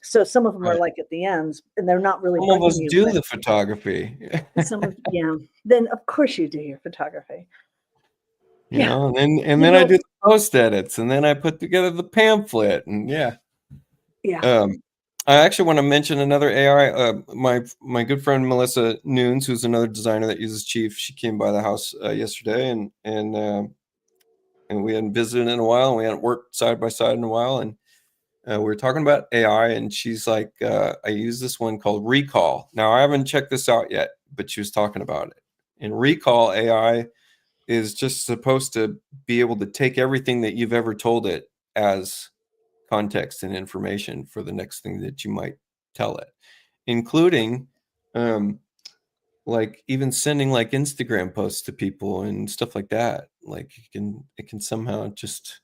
So some of them are Right. like at the ends, and they're not really Some of us bugging you, do but the photography. some of, yeah, then of course you do your photography. You Yeah. know, and You then I know, do the post edits, and then I put together the pamphlet, and yeah. yeah. I actually want to mention another AI. My good friend Melissa Nunes, who's another designer that uses Chief, she came by the house yesterday, and we hadn't visited in a while, and we hadn't worked side by side in a while, and we were talking about AI, and she's like, I use this one called Recall. Now I haven't checked this out yet, but she was talking about it. And Recall AI is just supposed to be able to take everything that you've ever told it as context and information for the next thing that you might tell it, including like even sending like Instagram posts to people and stuff like that. Like it can somehow just,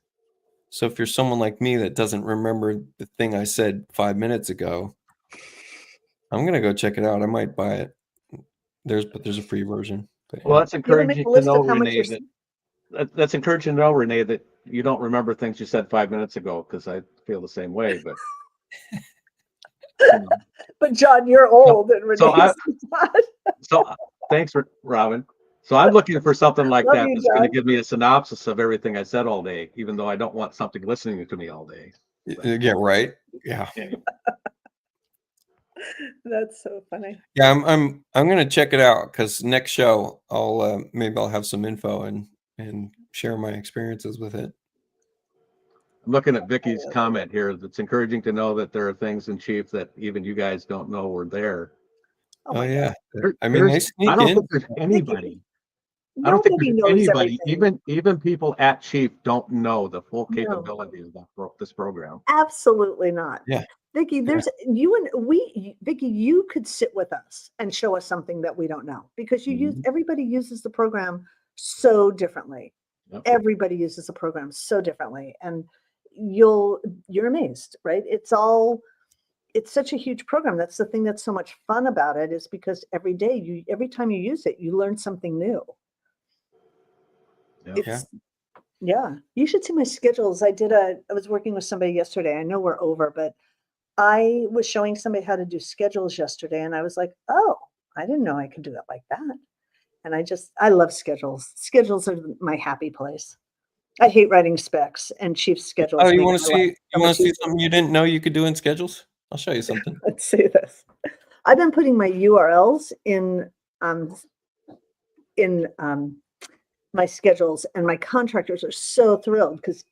so if you're someone like me that doesn't remember the thing I said 5 minutes ago, I'm gonna go check it out. I might buy it. But there's a free version. But Well, yeah. that's You want to make encouraging a to list know, of how much Renee, you're, that's encouraging to know, Renee, that you don't remember things you said 5 minutes ago, because I feel the same way. But you know. but John, you're old and So Renee's not. so thanks for Robin. So I'm looking for something like Love that you, that's going to John. give me a synopsis of everything I said all day, even though I don't want something listening to me all day. Yeah, right. Yeah. Anyway. That's so funny. Yeah, I'm gonna check it out because next show I'll maybe I'll have some info and share my experiences with it. I'm looking at Vicky's comment here. It's encouraging to know that there are things in Chief that even you guys don't know were there. Oh Oh my yeah, God. I mean they I sneak don't in. think there's anybody. I don't think Nobody there's knows anybody, everything. even people at Chief don't know the full No, capability of this program. absolutely not. Yeah, Vicky, yeah, there's Vicky, you could sit with us and show us something that we don't know because Mhm. everybody uses the program so differently. Yep. Everybody uses the program so differently, and you're amazed, right? It's such a huge program. That's the thing that's so much fun about it, is because every time you use it, you learn something new. Yep. yeah. It's Yeah, you should see my schedules. I was working with somebody yesterday. I know we're over, but I was showing somebody how to do schedules yesterday, and I was like, oh, I didn't know I could do it like that. And I love schedules. Schedules are my happy place. I hate writing specs, and chief Oh, schedules make my life so you want much to see easier. something you didn't know you could do in schedules? I'll show you something. Let's say this. I've been putting my URLs um, in my schedules, and my contractors are so thrilled because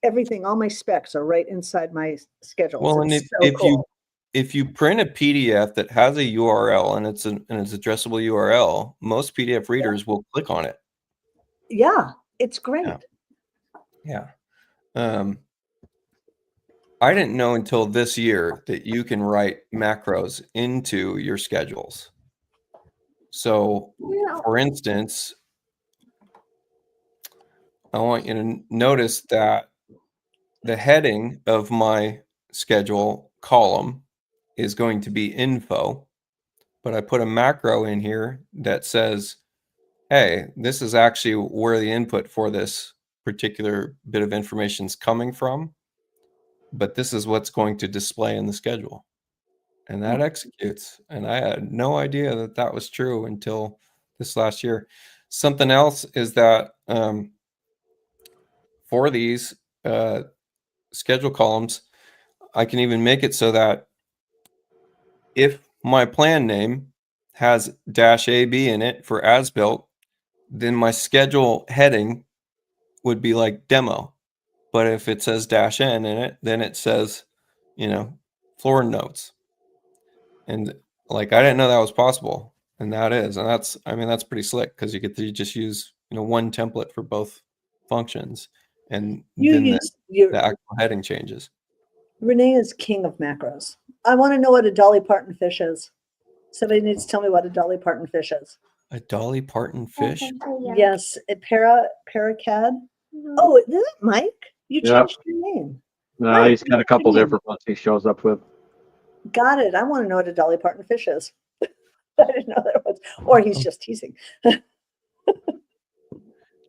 all my specs are right inside my schedules. Well, and It's so cool. if you print a PDF that has a URL and it's addressable URL, most PDF readers will click on it. Yeah, it's great. Yeah. I didn't know until this year that you can write macros into your schedules. So, Yeah. for instance, I want you to notice that the heading of my schedule column is going to be info, but I put a macro in here that says, hey, this is actually where the input for this particular bit of information is coming from, but this is what's going to display in the schedule. And that executes. And I had no idea that that was true until this last year. Something else is that for these schedule columns, I can even make it so that if my plan name has -AB in it for as built, then my schedule heading would be like demo. But if it says -n in it, then it says, floor notes. And like, I didn't know that was possible. And that is, and that's pretty slick because you get to just use, one template for both functions. And then the actual heading changes. Renee is king of macros. I want to know what a Dolly Parton fish is. Somebody needs to tell me what a Dolly Parton fish is. A Dolly Parton fish? Yes, a paracad. Oh, is it Mike? You Yep. changed your name. No, Mike, he's got a couple different ones he shows up with. Got it. I want to know what a Dolly Parton fish is. I didn't know that was, or he's just teasing.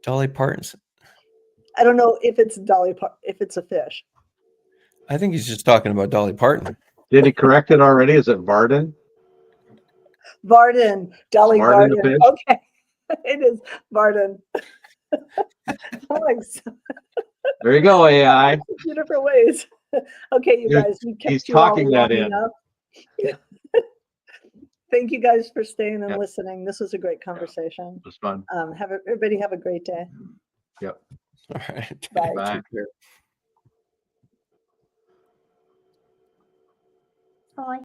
Dolly Parton's. I don't know if it's if it's a fish. I think he's just talking about Dolly Parton. Did he correct it already? Is it Varden? Varden, Dolly Varden the Varden. fish? Okay, it is Varden. There you go, AI. A few different ways. Okay, you guys, we kept He's you all talking that long in. enough. Thank you guys for staying and listening. This was a great conversation. It was fun. Everybody have a great day. Yep. All right. Bye. Bye. Take care. Oh,